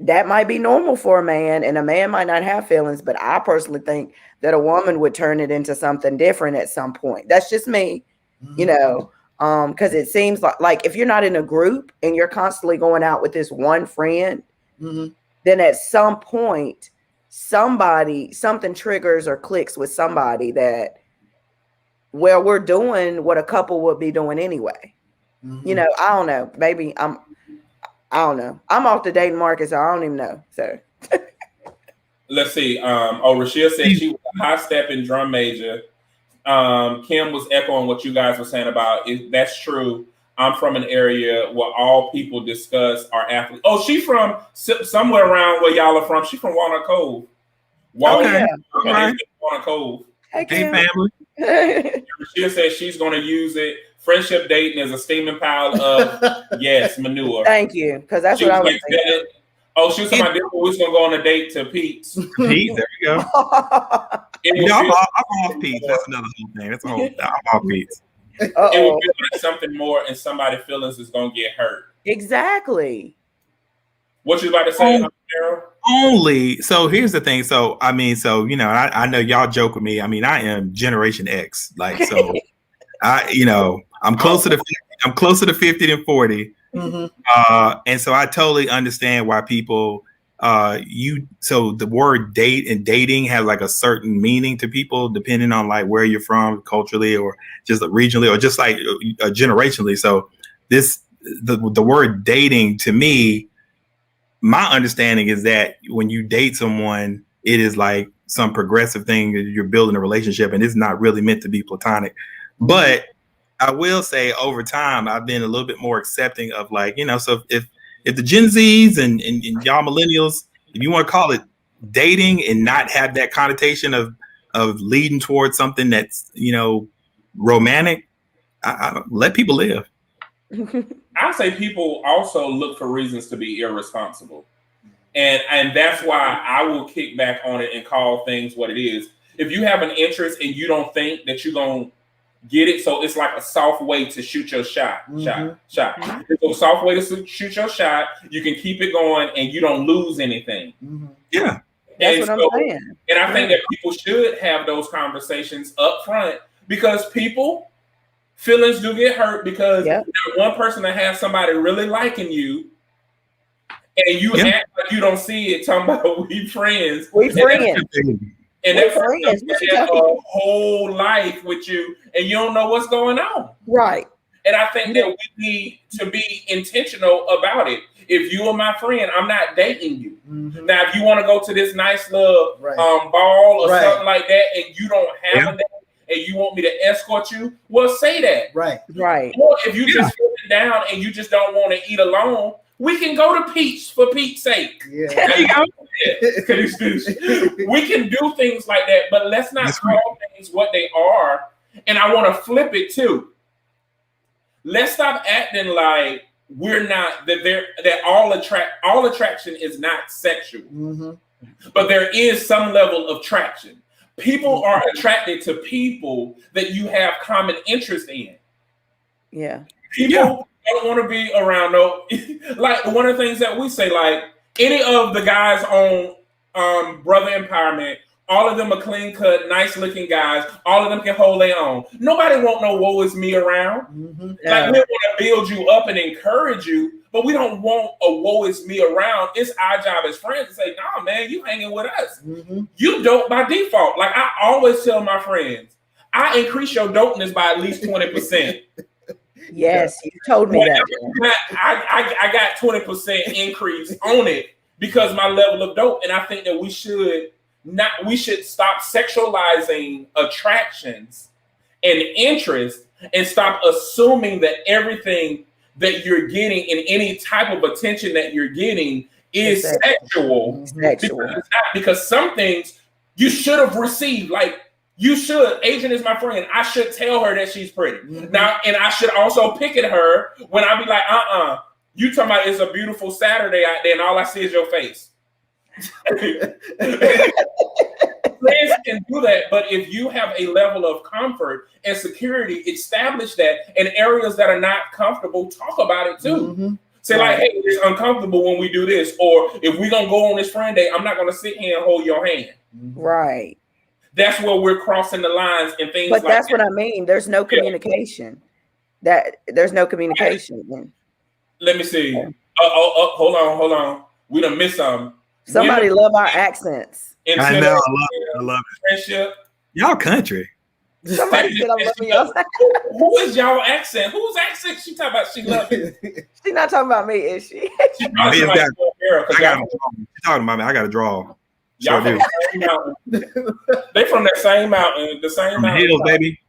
that might be normal for a man and a man might not have feelings, but I personally think that a woman would turn it into something different at some point. That's just me, you know. Because it seems like if you're not in a group and you're constantly going out with this one friend, then at some point, something triggers or clicks with somebody that, well, we're doing what a couple would be doing anyway. You know, I don't know. Maybe I don't know. I'm off the dating market, so I don't even know. So let's see. Rashia said she was a high stepping drum major. Kim was echoing what you guys were saying about it. That's true. I'm from an area where all people discuss are athletes. Oh, she's from somewhere around where y'all are from. She's from Walnut Cove. Walnut Cove. Hey, family. Rashia said she's going to use it. Friendship dating is a steaming pile of manure. Thank you, because that's what I was thinking. Oh, she was talking about this. We're just gonna go on a date to Pete's. Pete, there you go. I'm off Pete's. That's another whole thing. That's a whole. I'm off Pete's. It would feel like something more, and somebody's feelings is gonna get hurt. Exactly. What you about to say, Merald? Only. So here's the thing. So I mean, you know, I know y'all joke with me. I mean, I am Generation X. Like, so I'm closer to 50. I'm closer to 50 than 40. And so I totally understand why people so the word date and dating has like a certain meaning to people depending on like where you're from culturally or just regionally or just like generationally. So the word dating to me, my understanding is that when you date someone, it is like some progressive thing that you're building a relationship and it's not really meant to be platonic. But I will say over time, I've been a little bit more accepting of like, you know, so if the Gen Zs and y'all millennials, if you want to call it dating and not have that connotation of leading towards something that's, you know, romantic, I let people live. I say people also look for reasons to be irresponsible. And that's why I will kick back on it and call things what it is. If you have an interest and you don't think that you're going to get it, so it's like a soft way to shoot your shot. It's a soft way to shoot your shot. You can keep it going and you don't lose anything. Yeah. That's what I'm saying. And I think that people should have those conversations up front because feelings do get hurt because one person that has somebody really liking you and you act like you don't see it, talking about we friends. And that person has a whole life with you and you don't know what's going on. Right. And I think that we need to be intentional about it. If you are my friend, I'm not dating you. Now, if you want to go to this nice little ball or something like that and you don't have a date and you want me to escort you, well, say that. Right. Or if you just feeling down and you just don't want to eat alone, we can go to Pete's for Pete's sake. We can do things like that, but let's not call things what they are. And I want to flip it too. Let's stop acting like we're not that all attraction is not sexual, but there is some level of attraction. People are attracted to people that you have common interest in. People don't want to be around like one of the things that we say, like any of the guys on Brother Empowerment, all of them are clean cut, nice looking guys. All of them can hold their own. Nobody want no woe is me around. Like we want to build you up and encourage you, but we don't want a woe is me around. It's our job as friends to say, nah, man, you hanging with us. You dope by default. Like I always tell my friends, I increase your dopeness by at least 20%. Yes, you told me that. I got 20% increase on it because my level of dope. And I think that we should stop sexualizing attractions and interest and stop assuming that everything that you're getting and any type of attention that you're getting is sexual. Because some things you should have received, like you should. Adrianne is my friend. I should tell her that she's pretty. Now, and I should also pick at her when I be like, you talking about it's a beautiful Saturday out there and all I see is your face. Friends can do that, but if you have a level of comfort and security, establish that in areas that are not comfortable, talk about it too. Say like, hey, it's uncomfortable when we do this, or if we're gonna go on this friend day, I'm not gonna sit here and hold your hand. Right. That's where we're crossing the lines and things. But that's what I mean. There's no communication. that there's no communication. Let me see. Hold on. We done missed something. Somebody love our accents. I know. I love it. Friendship. Y'all country. Somebody said I love y'all. Who is y'all accent? Whose accent she talking about? She love you. She's not talking about me, is she? She talking about me. I got to draw. Y'all from the same mountain. They from that same mountain. The same from mountain. Hills, baby.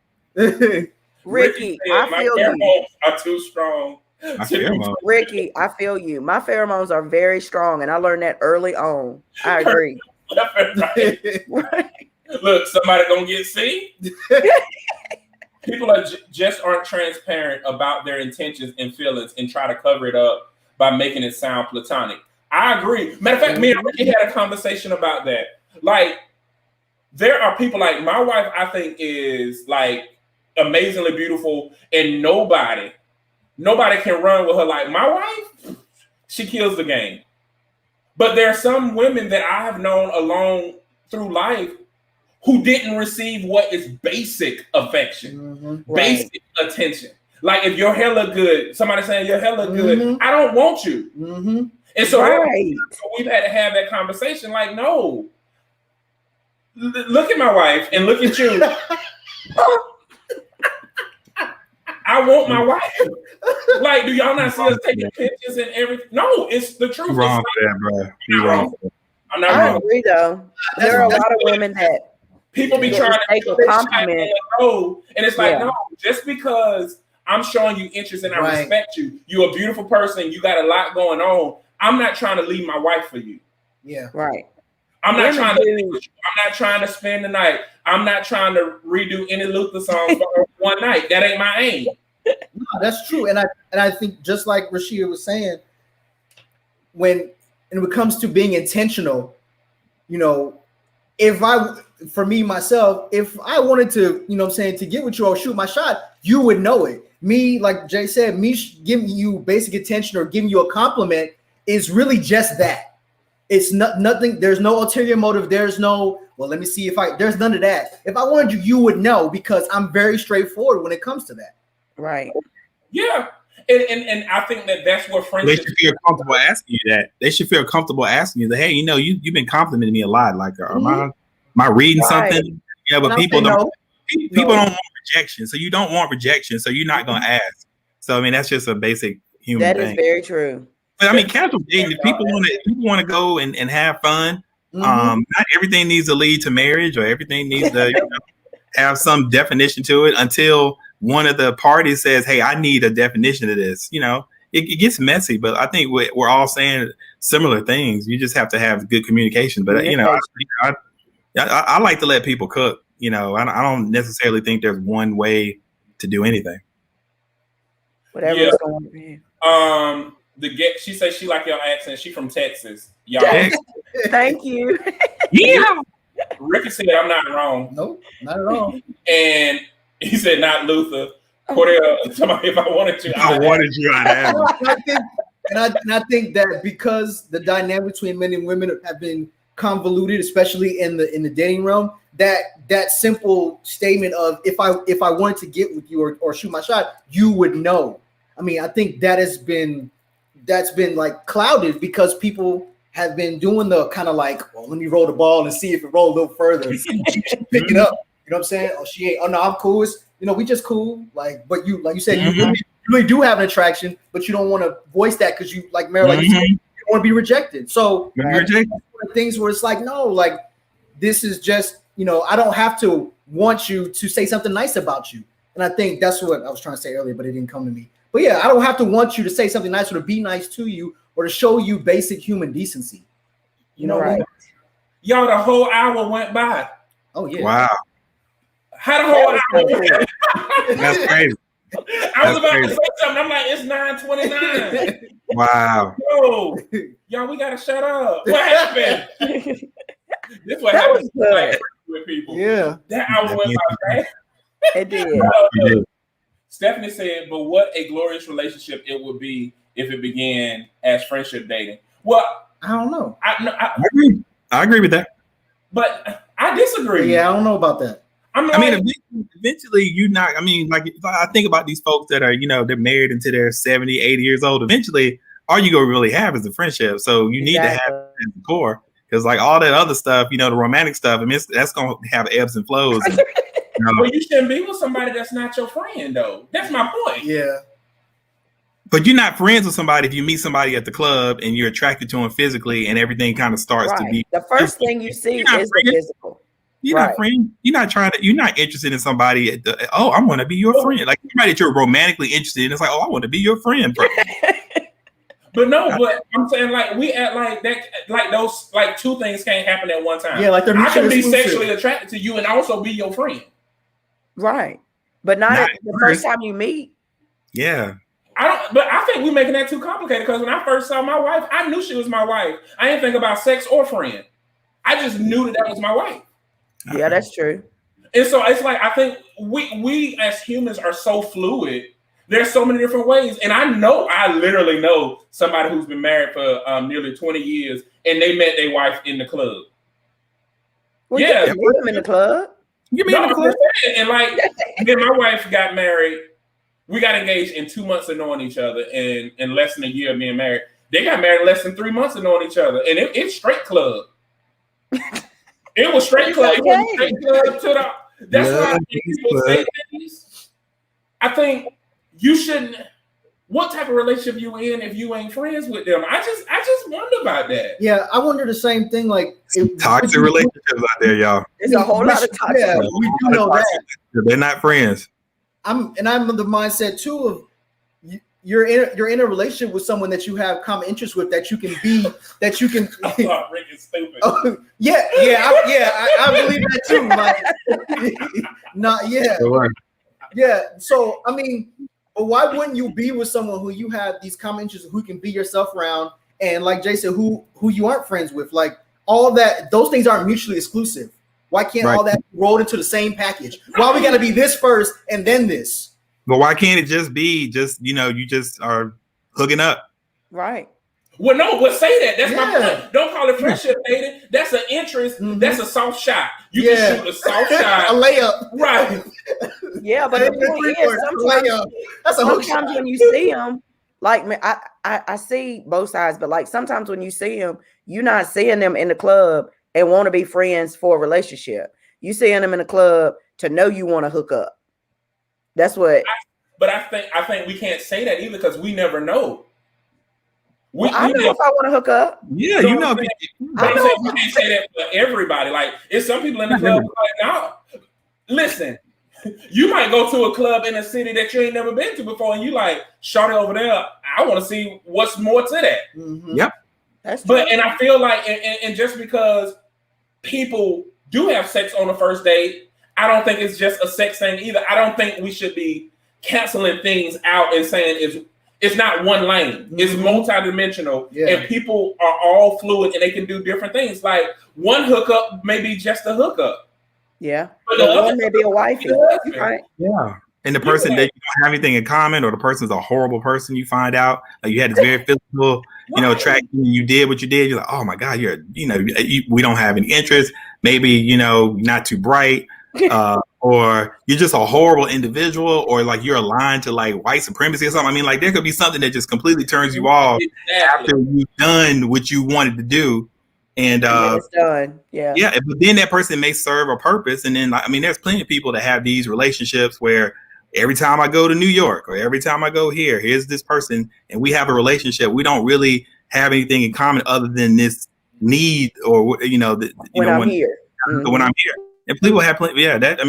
Ricky, I feel you. You. Are too strong. Ricky, I feel you. My pheromones are very strong, and I learned that early on. I agree. Right. Look, somebody gonna get seen. People just aren't transparent about their intentions and feelings and try to cover it up by making it sound platonic. I agree. Matter of fact, me and Ricky had a conversation about that. Like, there are people like my wife, I think, is like amazingly beautiful, and nobody can run with her. Like my wife, she kills the game. But there are some women that I have known along through life who didn't receive what is basic affection, basic attention. Like if your hair look good, somebody saying your hair look good, I don't want you. And so we've had to have that conversation. Like, no, look at my wife and look at you. I want my wife. Like, do y'all not see us taking pictures and everything? No, it's the truth. You're wrong for that, bro. You're wrong. I'm not I wrong. agree, though. There are a lot of women that people be trying to take a compliment, and it's like, no, just because I'm showing you interest and I respect you, you're a beautiful person, you got a lot going on. I'm not trying to leave my wife for you. Yeah, right. I'm not trying to spend the night. I'm not trying to redo any Luther song for one night. That ain't my aim. No, that's true. And I think just like Rashida was saying, when it comes to being intentional, you know, for me myself, if I wanted to, you know what I'm saying, to get with you or shoot my shot, you would know it. Me, like Jay said, me giving you basic attention or giving you a compliment is really just that. It's nothing. There's no ulterior motive. There's no, well, let me see there's none of that. If I wanted you, you would know, because I'm very straightforward when it comes to that. Right. Yeah. And I think that's where friendship. They should feel comfortable asking you that. They should feel comfortable asking you that. Hey, you know, you've been complimenting me a lot. Like, am I reading something? Yeah, but people don't want rejection. So you don't want rejection. So you're not going to ask. So I mean, that's just a basic human thing. That is very true. But I mean, casual dating, if people want to go and have fun, not everything needs to lead to marriage, or everything needs to have some definition to it until one of the parties says, hey, I need a definition of this. You know, it gets messy, but I think we're all saying similar things. You just have to have good communication. But, you know, I like to let people cook. You know, I don't necessarily think there's one way to do anything. Whatever is going on. She says she like your accent. She from Texas. Y'all. Thank you. Yeah. Ricky said I'm not wrong. Nope, not at all. And he said not Luther. Cordell, somebody, if I wanted to, I'd have. I think that because the dynamic between men and women have been convoluted, especially in the dating realm, that simple statement of if I wanted to get with you or shoot my shot, you would know. I mean, I think that's been like clouded because people have been doing the kind of like, well, let me roll the ball and see if it rolls a little further. Pick it up. You know what I'm saying? Oh, she ain't. Oh no, I'm cool. You know, we just cool. Like, but you, like you said, you really do have an attraction, but you don't want to voice that because you, like Merald, like you said, you don't want to be rejected. So things where it's like, no, like this is just, you know, I don't have to want you to say something nice about you. And I think that's what I was trying to say earlier, but it didn't come to me. But yeah, I don't have to want you to say something nice or to be nice to you or to show you basic human decency. You know, right? Y'all, the whole hour went by. Oh yeah. Wow. How the whole hour? That's crazy. I was about to say something. I'm like, it's 9:29. Wow. Yo, y'all, we gotta shut up. What happened? This what happens with people. Yeah. That hour went by fast. It did. Stephanie said, but what a glorious relationship it would be if it began as friendship dating. Well, I don't know. I agree with that. But I disagree. Yeah, I don't know about that. I'm I mean, like, eventually you not, I mean, like if I think about these folks that are, you know, they're married until they're 70, 80 years old. Eventually, all you gonna really have is a friendship. So you need to have it at the core. Because like all that other stuff, you know, the romantic stuff, I mean, that's gonna have ebbs and flows. And, you know, well, you shouldn't be with somebody that's not your friend, though. That's my point. Yeah. but you're not friends with somebody if you meet somebody at the club and you're attracted to them physically and everything kind of starts to be. The first thing you see is the physical. You're not friend. You're not trying to. You're not interested in somebody. I want to be your friend. Like somebody that you're romantically interested in. It's like, I want to be your friend. But no, but I'm saying like we act like that, like those, like two things can't happen at one time. Yeah, like they're I can be exclusive. sexually attracted to you and also be your friend. Right, but not the first time you meet. Yeah. But I think we're making that too complicated because when I first saw my wife, I knew she was my wife. I didn't think about sex or friend. I just knew that was my wife. Yeah, that's true. And so it's like I think we as humans are so fluid. There's so many different ways. And I literally know somebody who's been married for nearly 20 years and they met their wife in the club. Well, yeah, you meet them in the club. You meet in the club? And like then my wife got married. We got engaged in 2 months of knowing each other and in less than a year of being married. They got married in less than 3 months of knowing each other. And it's straight club. It was straight club. It was straight club to the, that's why people say things. I think you shouldn't. What type of relationship you in if you ain't friends with them? I just wonder about that. Yeah, I wonder the same thing. Like toxic relationships out there, y'all. There's a whole lot of toxic. Yeah, we do know that. They're not friends. I'm of the mindset too of you're in a relationship with someone that you have common interests with that you can be that you can. I thought Rick is stupid. Oh, I believe that too. Like, yeah. So I mean, but why wouldn't you be with someone who you have these common interests, who can be yourself around, and like Jay said, who you aren't friends with? Like all that, those things aren't mutually exclusive. Why can't all that be rolled into the same package? Why we got to be this first and then this? But why can't it just be you just are hooking up? Right. Well, no, but say that. That's my point. Don't call it friendship dating. That's an interest. Mm-hmm. That's a soft shot. You can shoot a soft shot. A layup. Right. Yeah, but the point is sometimes when you see them, like I see both sides, but like sometimes when you see them, you're not seeing them in the club and want to be friends for a relationship. You seeing them in the club to know you want to hook up. That's what. But I think we can't say that either because we never know. I know if I want to hook up. Yeah, you know. We can't say that for everybody. Like, it's some people in the club like, no. Listen, you might go to a club in a city that you ain't never been to before, and you like, shorty over there, I want to see what's more to that. Mm-hmm. Yep. That's true. And I feel like, and just because people do have sex on the first date, I don't think it's just a sex thing either. I don't think we should be canceling things out and saying it's not one lane. It's multidimensional, and people are all fluid and they can do different things. Like one hookup may be just a hookup. Yeah, but the other one may be a wifey. Right? Yeah, and the person that you don't have anything in common, or the person's a horrible person, you find out like you had this very physical, attraction. You did what you did. You're like, oh my god, we don't have any interest. Maybe not too bright. Or you're just a horrible individual, or like you're aligned to like white supremacy or something. I mean, like there could be something that just completely turns you off after you've done what you wanted to do. And it's done. Yeah. But then that person may serve a purpose. And then, there's plenty of people that have these relationships where every time I go to New York or every time I go here's this person and we have a relationship. We don't really have anything in common other than this need or, when I'm here. When I'm here. And people have plenty,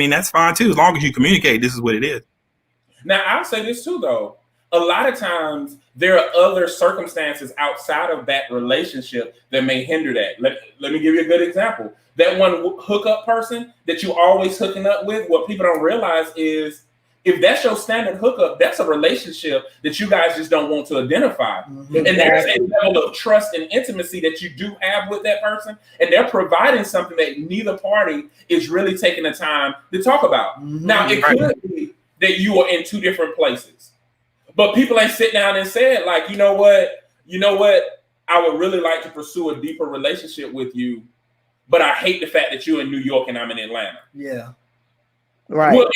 that's fine too, as long as you communicate this is what it is. Now, I'll say this too, though. A lot of times there are other circumstances outside of that relationship that may hinder that. Let me give you a good example. That one hookup person that you always hooking up with, what people don't realize is if that's your standard hookup, that's a relationship that you guys just don't want to identify. Mm-hmm. And there's a level of trust and intimacy that you do have with that person. And they're providing something that neither party is really taking the time to talk about. Mm-hmm. Now, it could be that you are in two different places. But people ain't sit down and said, like, you know what? I would really like to pursue a deeper relationship with you. But I hate the fact that you're in New York and I'm in Atlanta. Yeah. Right. Well,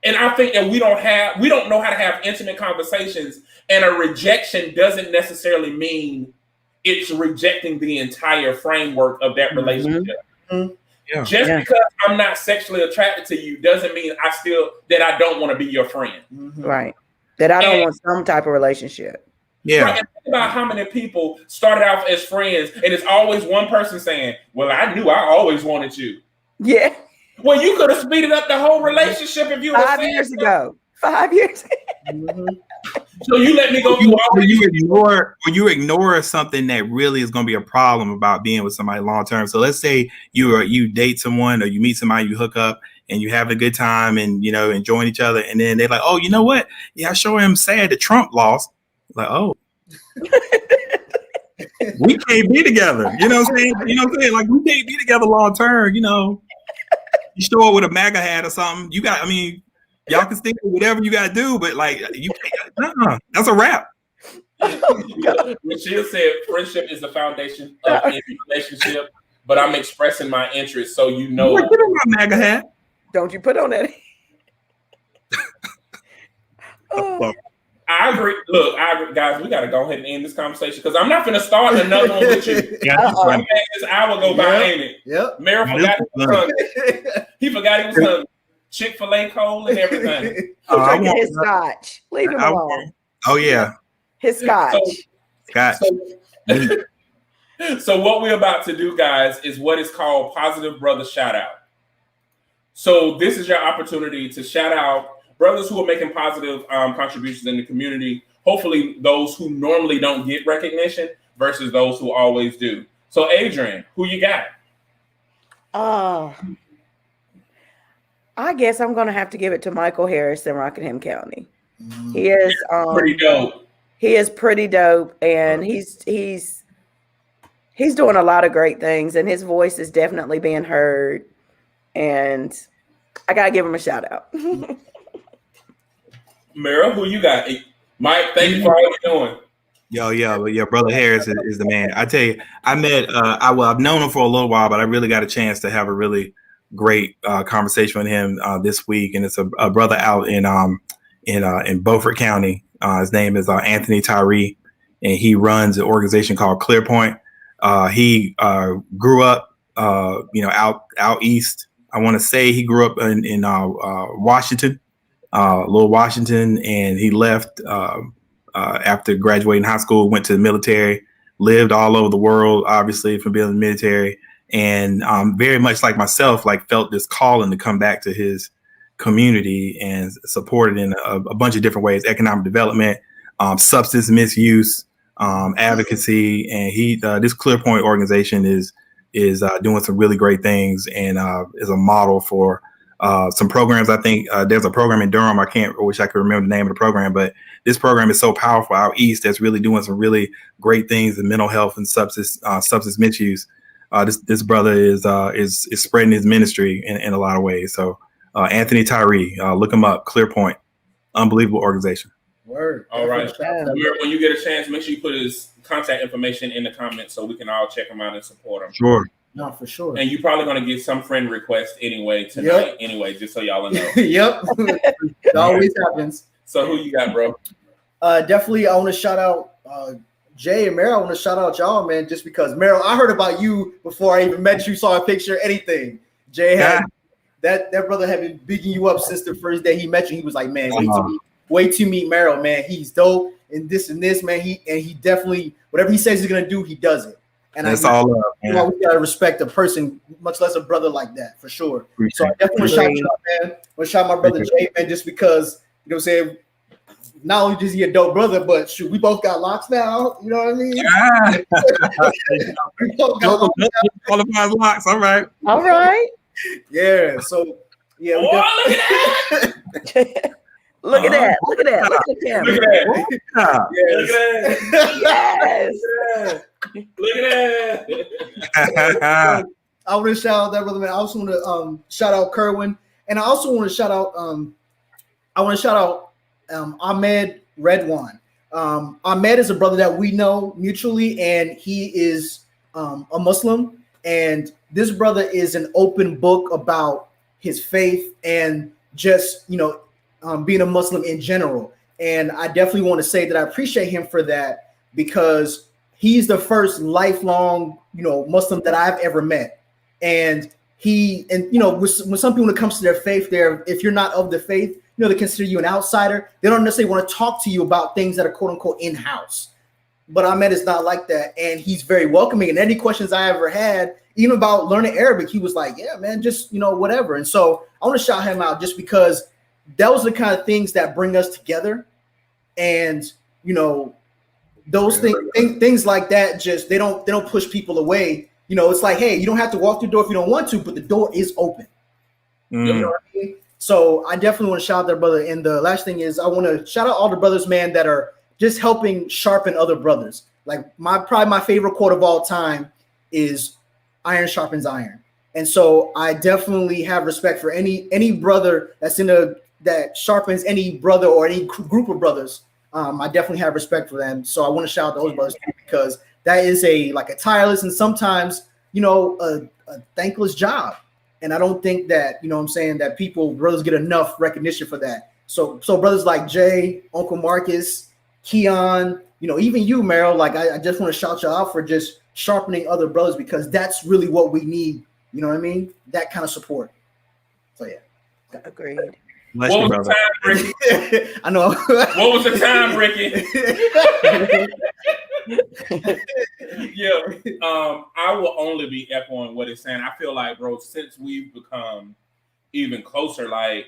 and I think that we don't know how to have intimate conversations, and a rejection doesn't necessarily mean it's rejecting the entire framework of that relationship. Mm-hmm. Yeah. Just because I'm not sexually attracted to you doesn't mean I don't want to be your friend. Mm-hmm. Right. That I don't want some type of relationship. Yeah. Right, and think about how many people started off as friends, and it's always one person saying, "Well, I knew I always wanted you." Yeah. Well, you could have speeded up the whole relationship if you 5 years ago. 5 years. Mm-hmm. So you let me go through all you ignore something that really is going to be a problem about being with somebody long term. So let's say you date someone or you meet somebody, you hook up and you have a good time and enjoying each other, and then they're like, "Oh, you know what? Yeah, I sure am sad that Trump lost." Like, oh. We can't be together. You know what I'm saying? Like, we can't be together long term. You show up with a MAGA hat or something. Y'all can stick with whatever you got to do, but like, you can't. That's a wrap. Michelle said friendship is the foundation of any relationship, but I'm expressing my interest, so Put on my MAGA hat. Don't you put on that? Oh. I agree. Look, guys, we got to go ahead and end this conversation because I'm not going to start another one with you. Yeah, This hour go by, ain't it? Yep. Merald forgot he was hungry. He forgot he was hungry. Chick-fil-A cold and everything. Drinking his scotch. Leave him alone. Oh yeah, his scotch. Scotch. So what we're about to do, guys, is what is called Positive Brother Shout Out. So this is your opportunity to shout out brothers who are making positive contributions in the community. Hopefully those who normally don't get recognition versus those who always do. So Adrianne, who you got? I guess I'm going to have to give it to Michael Harris in Rockingham County. He is Pretty dope. He is pretty dope, and he's doing a lot of great things, and his voice is definitely being heard. And I gotta give him a shout out. Merald, who you got? Mike, thank you for all you're doing. But brother Harris is the man. I tell you, I met I've known him for a little while, but I really got a chance to have a really great conversation with him this week, and it's a brother out in Beaufort County. His name is Anthony Tyree, and he runs an organization called ClearPoint. He grew up out east. I want to say he grew up in Washington, Little Washington, and he left after graduating high school, went to the military, lived all over the world, obviously from being in the military, and very much like myself, like felt this calling to come back to his community and support it in a bunch of different ways: economic development, substance misuse, advocacy, and this ClearPoint organization is doing some really great things and is a model for some programs. I think there's a program in Durham. I wish I could remember the name of the program, but this program is so powerful out east that's really doing some really great things in mental health and substance misuse. This brother is spreading his ministry in a lot of ways. So Anthony Tyree, look him up. ClearPoint, unbelievable organization. Word. All right. When you get a chance, make sure you put his contact information in the comments so we can all check him out and support him. Sure. No, for sure. And you're probably going to get some friend request anyway tonight. Anyway, just so y'all know. Yep. It always happens. So who you got, bro? Definitely, I want to shout out Jay and Merald. I want to shout out y'all, man, just because Merald, I heard about you before I even met you, saw a picture, anything. Jay had that brother had been bigging you up since the first day he met you. He was like, man, wait to meet Merald, man. He's dope and this, man. He definitely, whatever he says he's gonna do, he does it. And that's all up, man. We gotta respect a person, much less a brother like that, for sure. Appreciate so I definitely want to shout you out, man. I want to shout my brother Jay, man, just because, you know what I'm saying, not only is he a dope brother, but shoot, we both got locks now. You know what I mean? We both got locks now. Qualifies locks. All right. Yeah. So yeah. Look at that. Look at that. Look at that. Look at the camera. Look at that. Yes. Look at that. I want to shout out that brother, man. I also want to shout out Kerwin, and I also want to shout out Ahmed Redwan. Ahmed is a brother that we know mutually, and he is a Muslim. And this brother is an open book about his faith and just, being a Muslim in general. And I definitely want to say that I appreciate him for that, because he's the first lifelong, Muslim that I've ever met. And with some people, when it comes to their faith, if you're not of the faith, they consider you an outsider. They don't necessarily want to talk to you about things that are quote unquote in-house. But Ahmed is not like that. And he's very welcoming. And any questions I ever had, even about learning Arabic, he was like, yeah, man, just, whatever. And so I want to shout him out just because those are the kind of things that bring us together. And, those things like that, just, they don't push people away. It's like, hey, you don't have to walk through the door if you don't want to, but the door is open. You know what I mean? So I definitely want to shout out their brother. And the last thing is I want to shout out all the brothers, man, that are just helping sharpen other brothers. Like probably my favorite quote of all time is iron sharpens iron. And so I definitely have respect for any brother that sharpens any brother or any group of brothers. I definitely have respect for them. So I want to shout out those brothers too, because that is a tireless and sometimes, a thankless job. And I don't think that, that brothers get enough recognition for that. So brothers like Jay, Uncle Marcus, Keon, even you, Merald, like I just want to shout you out for just sharpening other brothers, because that's really what we need. You know what I mean? That kind of support. So yeah. Agreed. What was the time, Ricky? I know. What was the time, Ricky? Yeah. I will only be echoing what it's saying. I feel like, bro, since we've become even closer, like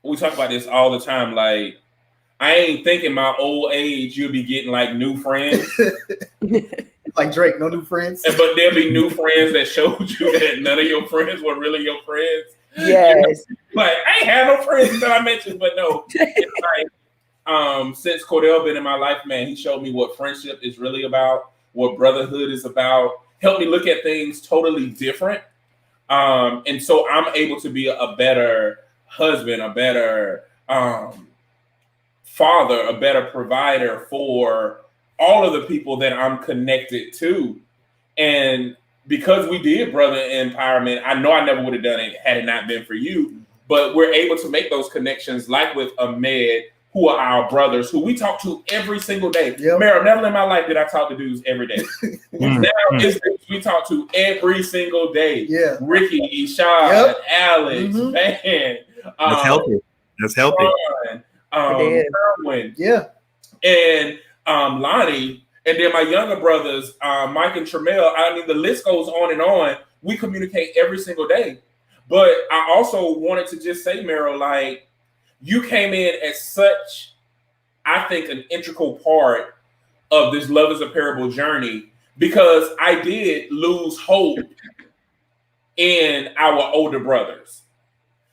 we talk about this all the time, like I ain't thinking my old age you'll be getting like new friends. Like Drake, no new friends. But there'll be new friends that showed you that none of your friends were really your friends. Yes. Like I ain't had no friends that I mentioned, but no. It's like since Cordell been in my life, man, he showed me what friendship is really about, what brotherhood is about, helped me look at things totally different. And so I'm able to be a better husband, a better father, a better provider for all of the people that I'm connected to. And because we did Brother Empowerment, I know I never would have done it had it not been for you, but we're able to make those connections like with Ahmed, who are our brothers, who we talk to every single day. Yep. Merald, never in my life did I talk to dudes every day. Now it's dudes we talk to every single day. Yeah. Ricky, Ishad, Alex, Van. That's healthy. That's healthy. Kerwin. Yeah. And Lonnie. And then my younger brothers, Mike and Tramel, I mean, the list goes on and on. We communicate every single day. But I also wanted to just say, Merald, like, you came in as such, I think, an integral part of this Love is a Parable journey, because I did lose hope in our older brothers.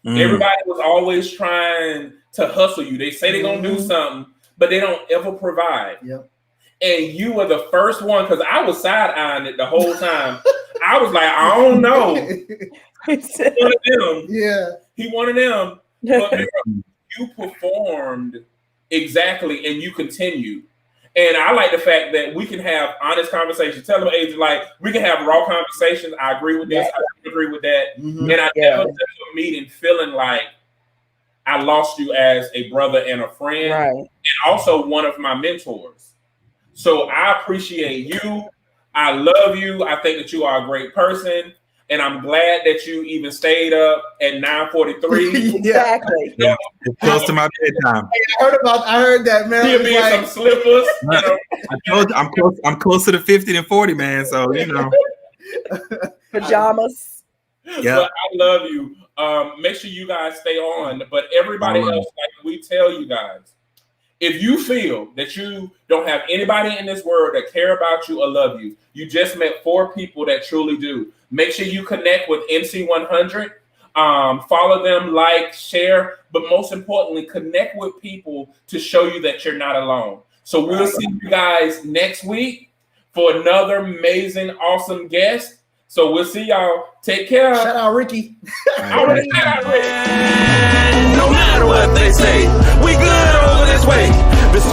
Everybody was always trying to hustle you. They say they're going to do something, but they don't ever provide. Yep. And you were the first one, because I was side-eyeing it the whole time. I was like, I don't know. He one of them. Yeah. He one of them. But you performed exactly, and you continued. And I like the fact that we can have honest conversations. Tell them, Adrianne, like, we can have raw conversations. I agree with this. I agree with that. And I never left a meeting feeling like I lost you as a brother and a friend, and also one of my mentors. So I appreciate you. I love you. I think that you are a great person. And I'm glad that you even stayed up at 9:43. Exactly. Yeah. It's close to my bedtime. I heard that, man. He'll be in some slippers. I told you, I'm closer to 50 than 40, man. So, Pajamas. Yeah. But I love you. Make sure you guys stay on. But everybody else, like we tell you guys, if you feel that you don't have anybody in this world that care about you or love you, you just met 4 people that truly do. Make sure you connect with MC100. Follow them, like, share, but most importantly, connect with people to show you that you're not alone. So we'll see you guys next week for another amazing, awesome guest. So we'll see y'all. Take care. Shout out Ricky. Shout out Ricky. No matter what they say, we good over this way. This is